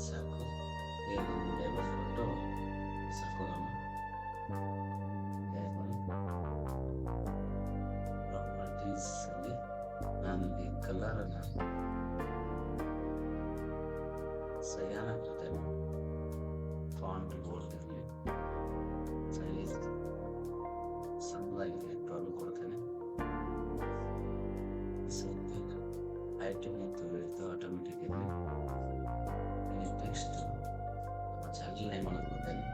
ಸಾಕು, ಏನೊಂದು ಲೇಬಲ್ ಕೊಟ್ಟು ಸಾಕೋಣ. ಪ್ರಾಪರ್ಟೀಸ್ ಅಲ್ಲಿ ನಾನು ಈ ಕಲರನ್ನು ಸಯಾನ ಕೊಡ್ತೇನೆ, ಫಾಂಟ್ ಬೋಲ್ಡ್ ಇರಲಿ, ಸೈಜ್ ಸಣ್ಣದಾಗಿದೆ 12 ಕೊಡ್ತೇನೆ. ಐಟಮ್ ಮತ್ತು ವಿಡ್ತ್ ಆಟೋಮೆಟಿಕ್ ಇರಲಿ. ಇಲ್ಲಿ ಟೆಕ್ಸ್ಟ್ ಚೆನ್ನಾಗಿ ಲೈನ್ ಮಾಡ್ಕೊತೇನೆ.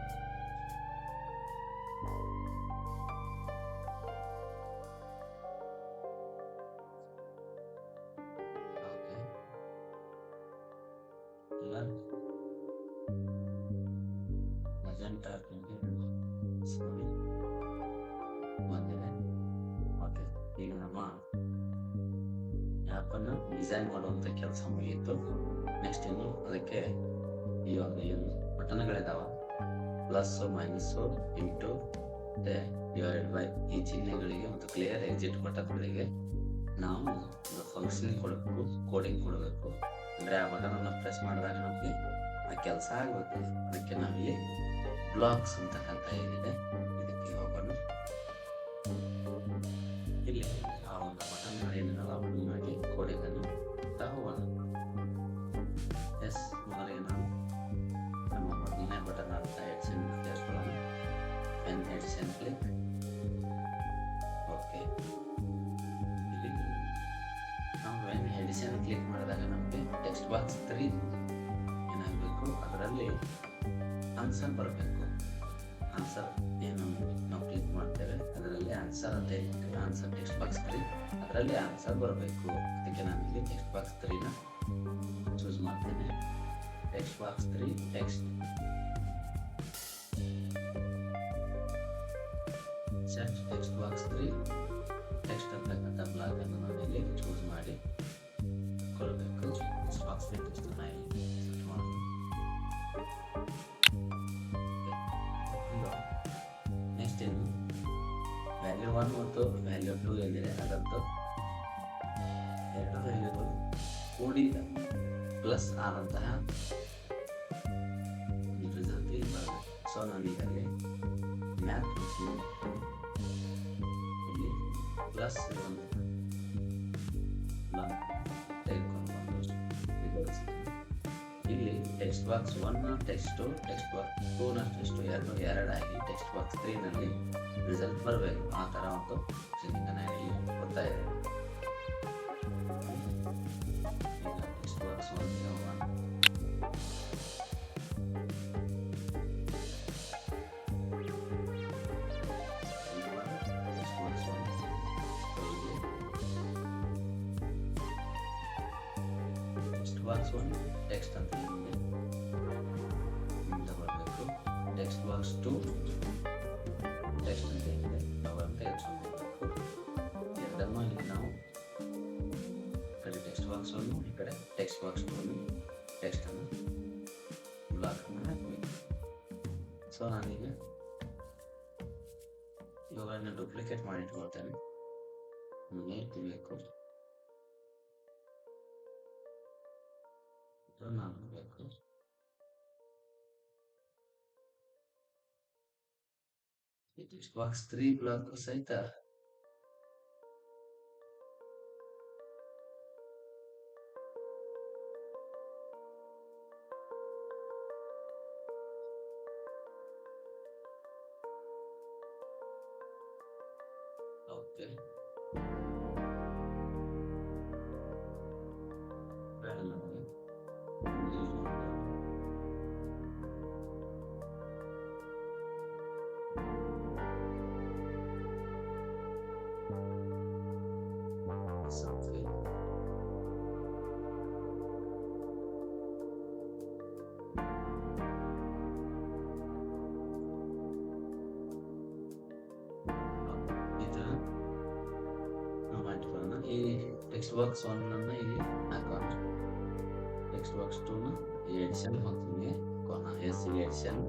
ಓಕೆ, ಕಲರ್ ಮಜೆಂಟಾ ಬಂದಿದೆ. ಓಕೆ, ಈಗ ನಮ್ಮ ಆ್ಯಪನ್ನು ಡಿಸೈನ್ ಮಾಡುವಂಥ ಕೆಲಸ ಮುಗಿಯಿತು. ನೆಕ್ಸ್ಟ್ ಇನ್ನು ಅದಕ್ಕೆ ಈ ಒಂದು ಏನು ಬಟನ್ಗಳಿದಾವೆ, plus minus into divide by ಈ ಚಿಹ್ನೆಗಳಿಗೆ ಮತ್ತು ಕ್ಲಿಯರ್ ಎಕ್ಸಿಟ್ ಬಟನ್ಗಳಿಗೆ ನಾವು ಒಂದು ಫಂಕ್ಷನ್ ಕೊಡಬೇಕು, ಕೋಡಿಂಗ್ ಕೊಡಬೇಕು. ಅಂದರೆ ಆ ಬಟನನ್ನು ಪ್ರೆಸ್ ಮಾಡಿದಾಗ ನಮಗೆ ಆ ಕೆಲಸ ಆಗಬೇಕು. ಅದಕ್ಕೆ ನಾವಿಲ್ಲಿ ಬ್ಲಾಕ್ಸ್ ಅಂತಕ್ಕಂಥ ಏನಿದೆ ಇದಕ್ಕೆ ಹೋಗೋಣ. ಇಲ್ಲಿ ಆ ಒಂದು ಬಟನ್ ಏನಿದೆ ಆ ಬಟನ್ಗಾಗಿ ಕೋಡಿಂಗನ್ನು ತಗೋಣ. ಎಸ್, ಮೊದಲಿಗೆ ನಾವು ನಮ್ಮ ಮೊದಲನೇ ಬಟನ್ ಅಂತ ಎಡ್ಸನ್ ಸೇರಿಸ್ಕೊಳ್ಳೋಣ. ಪೆನ್ ಎಡ್ಸನ್ ಕ್ಲಿಕ್. ಓಕೆ, ಇಲ್ಲಿ ನಾವು ಪೆನ್ ಎಡಿಷನ್ ಕ್ಲಿಕ್ ಮಾಡಿದಾಗ ನಮಗೆ ಟೆಕ್ಸ್ಟ್ ಬಾಕ್ಸ್ 3 ಏನಾಗಬೇಕು, ಅದರಲ್ಲಿ ಆನ್ಸರ್ ಬರಬೇಕು. ಆನ್ಸರ್ ಏನು ನಾವು ಕ್ಲಿಕ್ ಮಾಡ್ತೇವೆ ಅದರಲ್ಲಿ ಆನ್ಸರ್ ಅಂತ ಆನ್ಸರ್ ಟೆಕ್ಸ್ಟ್ ಬಾಕ್ಸ್ 3 ಅದರಲ್ಲಿ ಆನ್ಸರ್ ಬರಬೇಕು. ಅದಕ್ಕೆ ನಾನು ಇಲ್ಲಿ ಟೆಕ್ಸ್ಟ್ ಬಾಕ್ಸ್ 3ನ ಚೂಸ್ ಮಾಡ್ತೇನೆ. Text box 3 text text box 3 text ಅಂತಕ್ಕಂಥ ಬ್ಲಾಕ್ ಅನ್ನು ನಾನು ಇಲ್ಲಿ ಚೂಸ್ ಮಾಡಿ ಕೊಡಬೇಕು. ಟೆಕ್ಸ್ಟ್ ಬಾಕ್ಸ್ 3 ಟೆಕ್ಸ್ಟ್ ಅನ್ನು ಇಲ್ಲಿ ಸೆಟ್ ಮಾಡೋಣ. ನೆಕ್ಸ್ಟ್ ಏನು ವ್ಯಾಲ್ಯೂ 1 ಮತ್ತು ವ್ಯಾಲ್ಯೂ 2 ಏನಿದೆ ಅದರದ್ದು ಎರಡು ವ್ಯಾಲ್ಯೂಗಳು ಕೂಡಿದ ಪ್ಲಸ್ ಆದಂತಹ ರಿಸಲ್ಟ್ ಇಲ್ಲಿ ಬರಬೇಕು. ಸೊ ನಾನು ಈಗಲ್ಲಿ ಮ್ಯಾಥ್ ಇಲ್ಲಿ ಪ್ಲಸ್ ಇಲ್ಲಿ text box 1 text 2 text box 2 ನ ಟೆಕ್ಸ್ಟ್ 2 ಎರಡಾಗಿ ಟೆಕ್ಸ್ಟ್ ಬಾಕ್ಸ್ 3 ನಲ್ಲಿ ರಿಸಲ್ಟ್ ಬರಬೇಕು. ಆ ಥರ ಒಂದು ನಾನು ಇಲ್ಲಿ ಕೊಡ್ತಾ ಇದೆ. Text box 1 1 text box 1 text ಅಂತ ಇದೆ ತಗೊಳ್ಬೇಕು. ಟೆಕ್ಸ್ಟ್ ಬಾಕ್ಸ್ 2 ಟೆಕ್ಸ್ಟ್ ಅಂತ ಇದೆ ಅವನ್ನು ತೆಗೆದುಕೊಳ್ಬೇಕು. ಎರಡನ್ನೂ ಇಲ್ಲಿ ನಾವು ಈ ಕಡೆ ಟೆಕ್ಸ್ಟ್ ಬಾಕ್ಸ್ 1 ಈ ಕಡೆ ಟೆಕ್ಸ್ಟ್ ಬಾಕ್ಸ್ 2 ಟೆಕ್ಸ್ಟ್ ಅನ್ನು ಬ್ಲಾಕ್ ಹಾಕಬೇಕು. ಸೊ ನಾನೀಗ ಇವುಗಳನ್ನು ಡೂಪ್ಲಿಕೇಟ್ ಮಾಡಿ ಇಟ್ಕೊಳ್ತೇನೆ. ನನಗೆ ಬೇಕು ನಾನು ಬೇಕು ಈ ಟೆಕ್ಸ್ಟ್ ಬಾಕ್ಸ್ 3 ಬ್ಲಾಕ್ ಸಹಿತ ಓಕೆ ಈ ಟೆಕ್ಸ್ಟ್ ಬಾಕ್ಸ್ 1 ಅನ್ನು ಇಲ್ಲಿ ಹಾಕೋಣ. ಟೆಕ್ಸ್ಟ್ ಬಾಕ್ಸ್ 2 ನ ಈ ಎಡಿಷನ್ ಹೋಗ್ತೀನಿ ಕೋನ ಎಸ್ ಎಡಿಷನ್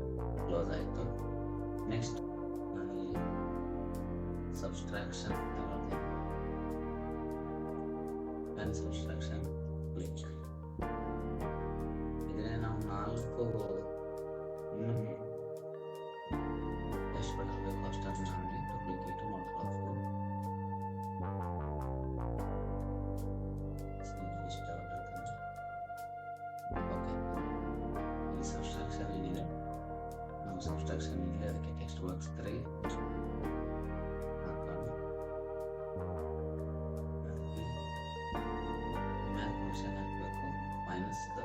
ಕ್ಲೋಸ್ ಆಯಿತು. ನೆಕ್ಸ್ಟ್ ನಾನು ಈ ಸಬ್ಸ್ಟ್ರಾಕ್ಷನ್ ತಗೊಳ್ತೀನಿ. Pen subtraction click. ಇದನ್ನೇ ನಾವು 4 ಎಷ್ಟು ಬರಬೇಕು ಅಷ್ಟನ್ನು ನೋಡಿ ಡೂಪ್ಲಿಕೇಟ್ ಮಾಡ್ಕೊಳ್ಬೇಕು. ಸಬ್ಸ್ಟ್ರಾಕ್ಷನ್ ಇದೆ ಅದಕ್ಕೆ ಟೆಕ್ಸ್ಟ್ ಬಾಕ್ಸ್ 3 ಹಾಕೋಣ. ಮ್ಯಾಥ್ ಫಂಕ್ಷನ್ ಹಾಕಬೇಕು. ಮೈನಸ್ ದ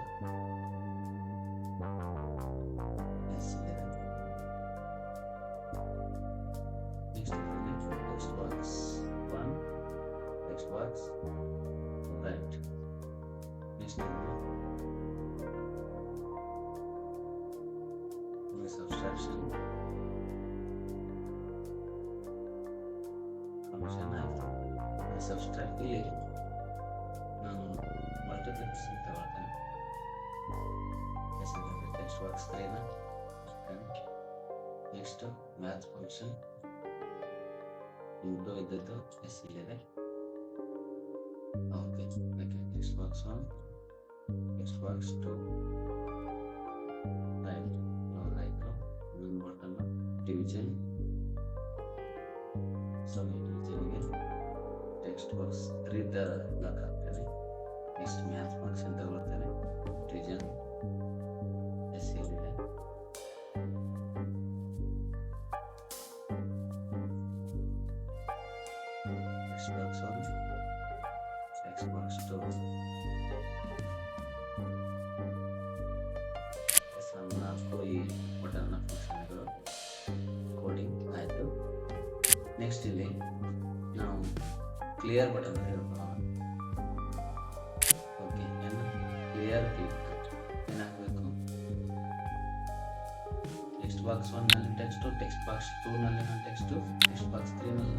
ಎಸ್ ಇದೆ. Next text box 1 text box right. Next subtraction function ಆಯಿತು. ಸಬ್ಸ್ಟ್ರಾಕ್ಟ್ ಇಲ್ಲಿ ನಾನು ಮಲ್ಟಿಪ್ಲಿಕೇಶನ್ ತಗೊಳ್ತೇನೆ. Text box 3 next math function into ಇದ್ದದ್ದು ಎಸ್ ಇಲ್ಲಿದೆ. Okay text box 1 text box 2 right button division. So ಈ ಡಿವಿಷನ್ಗೆ ಟೆಕ್ಸ್ಟ್ ಬಾಕ್ಸ್ 3 ಬ್ಲಾಕ್ ಹಾಕ್ತೇನೆ. ನೆಕ್ಸ್ಟ್ ಮ್ಯಾಥ್ ಫಂಕ್ಷನ್ ತಗೊಳ್ತೇನೆ. ಡಿವಿಷನ್ ಎಸ್ ಇಲ್ಲಿದೆ. ಟೆಕ್ಸ್ಟ್ ಬಾಕ್ಸ್ 1 ಟೆಕ್ಸ್ಟ್ ಬಾಕ್ಸ್ 2 ಈ ಬಟನ್ನ ಫಂಕ್ಷನ್ಗಳು ಕೋಡಿಂಗ್ ಆಯಿತು. ನೆಕ್ಸ್ಟ್ ಇಲ್ಲಿ ನಾವು ಕ್ಲಿಯರ್ ಬಟನ್ ಹೇಳ್ಕೊಳ್ಳೋಣ. ಓಕೆ ಏನು ಕ್ಲಿಯರ್ ಕ್ಲಿಕ್ ಏನಾಗಬೇಕು. ಟೆಕ್ಸ್ಟ್ ಬಾಕ್ಸ್ 1 ನಲ್ಲಿ ಟೆಕ್ಸ್ಟು, ಟೆಕ್ಸ್ಟ್ ಬಾಕ್ಸ್ 2 ನಲ್ಲಿ ಟೆಕ್ಸ್ಟು, ಟೆಕ್ಸ್ಟ್ ಬಾಕ್ಸ್ 3 ನಲ್ಲಿ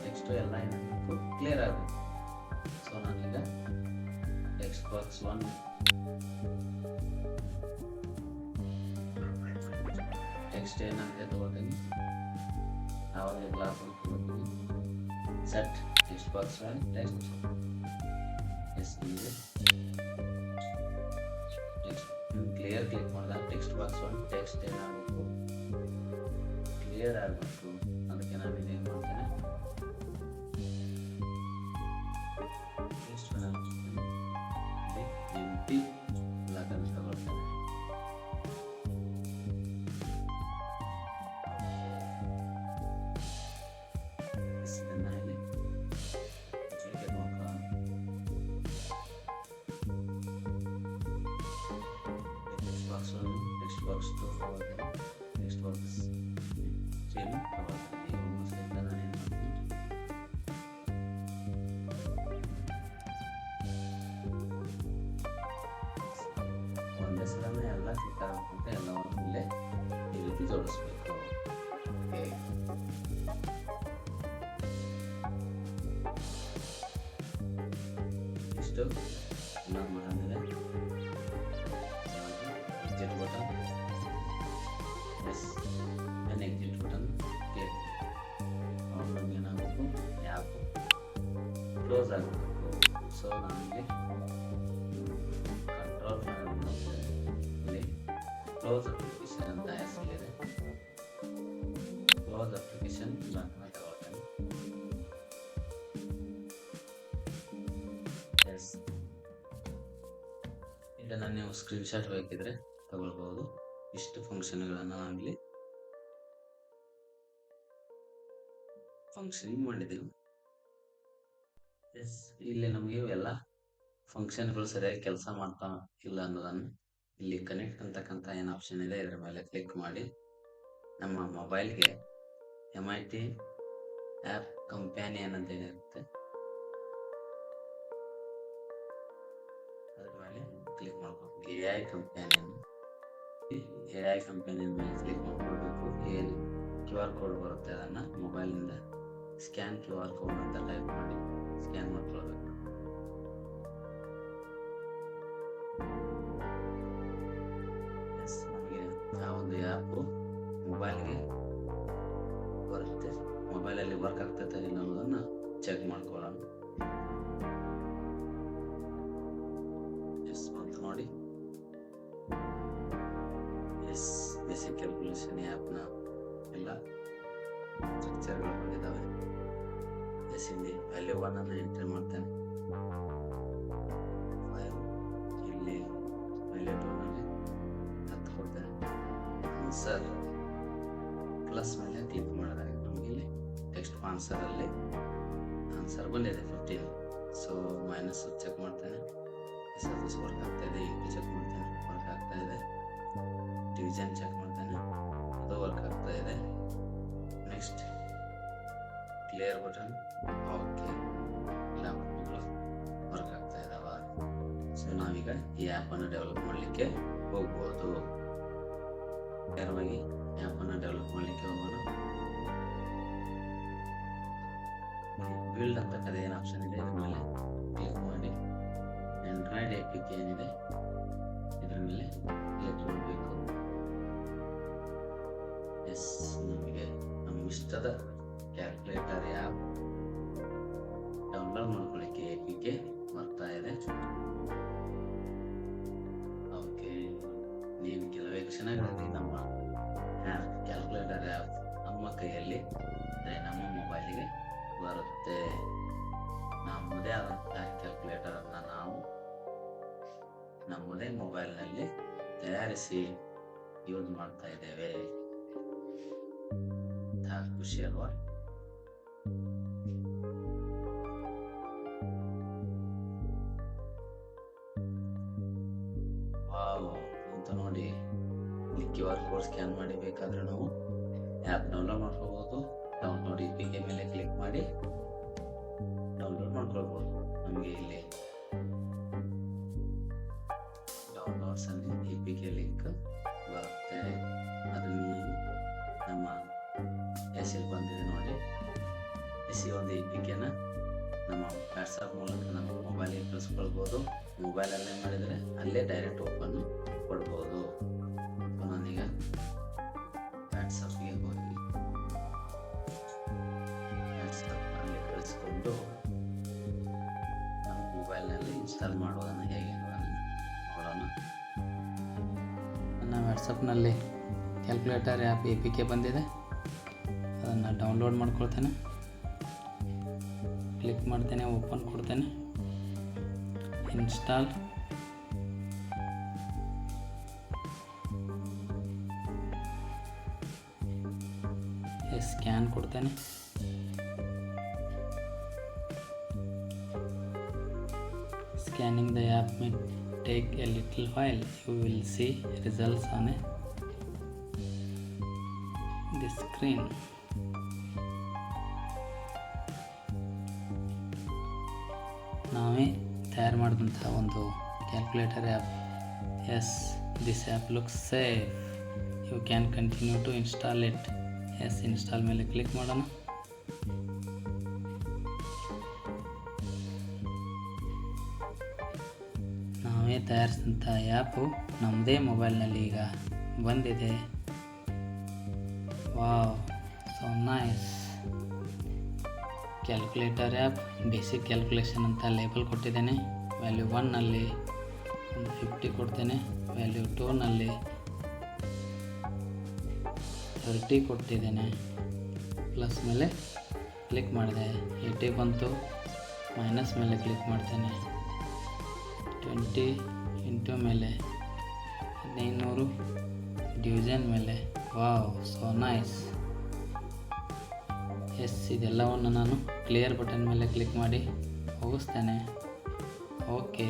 ಟೆಕ್ಸ್ಟು ಎಲ್ಲ ಏನಾಗಬೇಕು ಕ್ಲಿಯರ್ ಆಗಬೇಕು. ಸೊ ನಾನೀಗ ಟೆಕ್ಸ್ಟ್ ಬಾಕ್ಸ್ 1 ಟೆಕ್ಸ್ಟ್ ಏನಾಗಿದೆ ತಗೋತೀನಿ. ಆವಾಗ ಬ್ಲಾಕ್ ತಗೋತೀನಿ. Set text box 1 text yes ಇದೆ. ಕ್ಲಿಯರ್ ಕ್ಲಿಕ್ ಮಾಡಿದಾಗ ಟೆಕ್ಸ್ಟ್ ಬಾಕ್ಸ್ 1 ಟೆಕ್ಸ್ಟ್ ಏನಾಗಬೇಕು ಕ್ಲಿಯರ್ ಆಗಬೇಕು. ಅದಕ್ಕೆ ನಾನು ಏನು ಮಾಡ್ತೇನೆ ಎಂಟಿ ಬ್ಲಾಕ್ ಅನ್ನು ತಗೊಳ್ತೇನೆ. Text box 2 text box same ಎಲ್ಲೆಲ್ಲ ಕ್ಲಿಕ್ ಆಗಬೇಕಂತ ಎಲ್ಲವನ್ನು ಇಲ್ಲೇ ಈ ರೀತಿ ಜೋಡಿಸ್ಬೇಕು. ಓಕೆ, ಇಷ್ಟು ಎಲ್ಲ ಮಾಡಿದ್ರೆ exit button, yes exit button click ಆವಾಗ ಏನಾಗಬೇಕು, ಆ್ಯಪ್ ಕ್ಲೋಸ್ ಆಗಬೇಕು. ಸೊ ನನಗೆ ಕಂಟ್ರೋಲ್ ಇಲ್ಲಿ ಕ್ಲೋಸ್ ಅಪ್ಲಿಕೇಶನ್ ಅಂತ ಹೆಸರಿದೆ. ಕ್ಲೋಸ್ ಅಪ್ಲಿಕೇಶನ್ ನಾನು ತಗೊಳ್ತೇನೆ. ಎಸ್, ಇದನ್ನು ನೀವು ಸ್ಕ್ರೀನ್ಶಾಟ್ ಬೇಕಿದ್ರೆ ತಗೊಳ್ಬೋದು. ಇಷ್ಟು ಫಂಕ್ಷನ್ಗಳನ್ನು ಆಗಲಿ ಫಂಕ್ಷನಿಂಗ್ ಮಾಡಿದ್ದೀವಿ. ಎಸ್, ಇಲ್ಲಿ ನಮಗೆ ಇವೆಲ್ಲ ಫಂಕ್ಷನ್ಗಳು ಸರಿಯಾಗಿ ಕೆಲಸ ಮಾಡ್ತಾ ಇಲ್ಲ ಅನ್ನೋದನ್ನು ಇಲ್ಲಿ ಕನೆಕ್ಟ್ ಅಂತಕ್ಕಂಥ ಏನು ಆಪ್ಷನ್ ಇದೆ ಇದರ ಮೇಲೆ ಕ್ಲಿಕ್ ಮಾಡಿ ನಮ್ಮ ಮೊಬೈಲ್ಗೆ MIT ಆ್ಯಪ್ ಕಂಪ್ಯಾನಿಯನ್ ಅಂತ ಏನಿರುತ್ತೆ ಅದ್ರ ಮೇಲೆ ಕ್ಲಿಕ್ ಮಾಡ್ಬೇಕು. AI ಕಂಪ್ಯಾನಿಯನ್ ಮೇಲೆ ಕ್ಲಿಕ್ ಮಾಡ್ಕೊಳ್ಬೇಕು. ಏನು QR ಕೋಡ್ ಬರುತ್ತೆ ಅದನ್ನು ಮೊಬೈಲಿಂದ ಸ್ಕ್ಯಾನ್ QR ಕೋಡ್ ಅಂತ ಟೈಪ್ ಮಾಡಿ ಸ್ಕ್ಯಾನ್ ಮಾಡ್ಕೊಳ್ಬೇಕು. ಎಸ್, ನಮಗೆ ಆ ಒಂದು ಆ್ಯಪು ಮೊಬೈಲ್ಗೆ ಬರುತ್ತೆ, ಮೊಬೈಲಲ್ಲಿ ವರ್ಕ್ ಆಗ್ತೈತೆ ಇಲ್ಲ ಅನ್ನೋದನ್ನು ಚೆಕ್ ಮಾಡ್ಕೊಳ್ಳೋಣ. ಎಸ್ ಬಂತು ನೋಡಿ. ಎಸ್, ಬೇಸಿಕ್ ಕ್ಯಾಲ್ಕುಲೇಷನ್ ಆ್ಯಪ್ನ ಎಲ್ಲ ಸ್ಟ್ರಕ್ಚರ್ಗಳು ಬಂದಿದ್ದಾವೆ. ಎಸ್, ಇಲ್ಲಿ ವ್ಯಾಲ್ಯೂ 1 ಅನ್ನು ಎಂಟ್ರಿ ಮಾಡ್ತೇನೆ. ಇಲ್ಲಿ ವ್ಯಾಲ್ಯೂ 2 ನಲ್ಲಿ 10 ಕೊಡ್ತೇನೆ. ಆನ್ಸರ್ ಪ್ಲಸ್ ಮೇಲೆ ಕ್ಲಿಕ್ ಮಾಡಿದಾಗ ನಮಗೆ ಇಲ್ಲಿ ಟೆಕ್ಸ್ಟ್ ಆನ್ಸರಲ್ಲಿ ಆನ್ಸರ್ ಬಂದಿದೆ 15. ಸೊ ಮೈನಸ್ ಚೆಕ್ ಮಾಡ್ತೇನೆ. ಎಸ್, ಅದು ವರ್ಕ್ ಆಗ್ತಾ ಇದೆ. ಚೆಕ್ ಮಾಡ್ತೇನೆ, ವರ್ಕ್ ಆಗ್ತಾ ಇದೆ. ಡಿವಿಷನ್ ಚೆಕ್ ಮಾಡ್ತೇನೆ, ಅದು ವರ್ಕ್ ಆಗ್ತಾ ಇದೆ. ನೆಕ್ಸ್ಟ್ ಕ್ಲಿಯರ್ ಬಟನ್, ಓಕೆ, ಎಲ್ಲ ಬಟನ್ಗಳು ವರ್ಕ್ ಆಗ್ತಾ ಇದಾವ. ಸೊ ನಾವೀಗ ಈ ಆ್ಯಪನ್ನು ಡೆವಲಪ್ ಮಾಡಲಿಕ್ಕೆ ಹೋಗ್ಬೋದು. ನೇರವಾಗಿ ಆ್ಯಪನ್ನು ಡೆವಲಪ್ ಮಾಡಲಿಕ್ಕೆ ಹೋಗೋಣ. ಬಿಲ್ಡ್ ಅಂತಕ್ಕಂಥ ಏನು ಆಪ್ಷನ್ ಇದೆ ಇದ್ರ ಮೇಲೆ ಕ್ಲಿಕ್ ಮಾಡಿ ಆಂಡ್ರಾಯ್ಡ್ APK ಏನಿದೆ ಇದರ ಮೇಲೆ ಕ್ಲಿಕ್ ಮಾಡಬೇಕು. ಎಸ್, ನಮಗೆ ನಮ್ಮ ಇಷ್ಟದ ಕ್ಯಾಲ್ಕುಲೇಟರ್ ಆ್ಯಪ್ ಡೌನ್ಲೋಡ್ ಮಾಡ್ಕೊಳ್ಳಿಕ್ಕೆ APK ಬರ್ತಾ ಇದೆ. ಓಕೆ, ನೀವು ಕೆಲವೇ ಕ್ಷಣಗಳಲ್ಲಿ ನಮ್ಮ ಕ್ಯಾಲ್ಕುಲೇಟರ್ ಆ್ಯಪ್ ನಮ್ಮ ಕೈಯಲ್ಲಿ ಅಂದರೆ ನಮ್ಮ ಮೊಬೈಲಿಗೆ ಬರುತ್ತೆ. ನಮ್ಮದೇ ಆದಂತಹ ಕ್ಯಾಲ್ಕುಲೇಟರನ್ನು ನಾವು ನಮ್ಮದೇ ಮೊಬೈಲ್ನಲ್ಲಿ ತಯಾರಿಸಿ ಯೂಸ್ ಮಾಡ್ತಾ ಇದ್ದೇವೆ. ಖುಷಿ ಅಲ್ವಾ? ವಾವ್ ಅಂತ ನೋಡಿ. ಇಲ್ಲಿ QR ಕೋಡ್ ಸ್ಕ್ಯಾನ್ ಮಾಡಿ ಬೇಕಾದ್ರೆ ನಾವು ಆ್ಯಪ್ ಡೌನ್ಲೋಡ್ ಮಾಡ್ಕೋಬಹುದು. ಡೌನ್ಲೋಡ್ APK ಮೇಲೆ ಕ್ಲಿಕ್ ಮಾಡಿ ಡೌನ್ಲೋಡ್ ಮಾಡ್ಕೊಳ್ಬೋದು. ನಮಗೆ ಇಲ್ಲಿ ಡೌನ್ಲೋಡ್ಸ್ ಅಲ್ಲಿ APK ಲಿಂಕ್ ಬರುತ್ತೆ. ಅದನ್ನು ನಮ್ಮ ಎಲ್ಲಿ ಬಂದಿದೆ ನೋಡಿ. ಈ ಒಂದು APKನ ನಮ್ಮ ವಾಟ್ಸಪ್ ಮೂಲಕ ನಮ್ಮ ಮೊಬೈಲಿಗೆ ಕಳಿಸ್ಕೊಳ್ಬೋದು. ಮೊಬೈಲಲ್ಲೇ ಮಾಡಿದರೆ ಅಲ್ಲೇ ಡೈರೆಕ್ಟ್ ಓಪನ್ ಕೊಡ್ಬೋದು. ನಾನೀಗ ವಾಟ್ಸಪ್ಗೆ ಹೋಗಿ ವಾಟ್ಸಪ್ನಲ್ಲಿ ಕಳಿಸ್ಕೊಂಡು ನಮ್ಮ ಮೊಬೈಲ್ನಲ್ಲಿ ಇನ್ಸ್ಟಾಲ್ ಮಾಡೋದನ್ನು ಹೇಗೆ ಅನ್ನೋದನ್ನು ನೋಡೋಣ. ನನ್ನ ವಾಟ್ಸಪ್ನಲ್ಲಿ ಕ್ಯಾಲ್ಕುಲೇಟರ್ ಆ್ಯಪ್ APK ಬಂದಿದೆ. ಅದನ್ನು ಡೌನ್ಲೋಡ್ ಮಾಡ್ಕೊಳ್ತೇನೆ, ಕ್ಲಿಕ್ ಮಾಡ್ತೇನೆ, ಓಪನ್ ಕೊಡ್ತೇನೆ, ಇನ್ಸ್ಟಾಲ್. ಸ್ಕ್ಯಾನ್ ಕೊಡ್ತೇನೆ. Scanning the app may take a little while. You will see results on the screen. ನಾವೇ ತಯಾರು ಮಾಡಿದಂಥ ಒಂದು calculator app Yes, this app looks safe. You can continue to install it. Yes, install ಮೇಲೆ ಕ್ಲಿಕ್ ಮಾಡೋಣ. ನಾವೇ ತಯಾರಿಸಿದಂಥ ಆ್ಯಪು ನಮ್ಮದೇ ಮೊಬೈಲ್ನಲ್ಲಿ ಈಗ ಬಂದಿದೆ. Wow, so nice. Calculator app, basic calculation ಅಂತ ಲೇಬಲ್ ಕೊಟ್ಟಿದ್ದೇನೆ. ವ್ಯಾಲ್ಯೂ 1ನಲ್ಲಿ 50 ಕೊಡ್ತೇನೆ. ವ್ಯಾಲ್ಯೂ 2ನಲ್ಲಿ 30 ಕೊಟ್ಟಿದ್ದೇನೆ. ಪ್ಲಸ್ ಮೇಲೆ ಕ್ಲಿಕ್ ಮಾಡಿದೆ, 80 ಬಂತು. ಮೈನಸ್ ಮೇಲೆ ಕ್ಲಿಕ್ ಮಾಡ್ತೇನೆ, 20 ಇಂಟು ಮೇಲೆ 1500, ಡಿವಿಷನ್ ಮೇಲೆ. Wow, so nice. ಎಸ್, ಇದೆಲ್ಲವನ್ನು ನಾನು ಕ್ಲಿಯರ್ ಬಟನ್ ಮೇಲೆ ಕ್ಲಿಕ್ ಮಾಡಿ ಹೋಗಿಸ್ತೇನೆ. ಓಕೆ,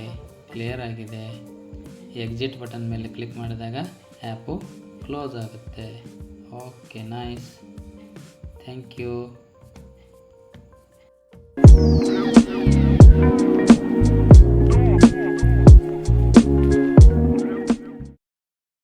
ಕ್ಲಿಯರ್ ಆಗಿದೆ. ಎಕ್ಸಿಟ್ ಬಟನ್ ಮೇಲೆ ಕ್ಲಿಕ್ ಮಾಡಿದಾಗ ಆ್ಯಪು ಕ್ಲೋಸ್ ಆಗುತ್ತೆ. Okay, nice. Thank you.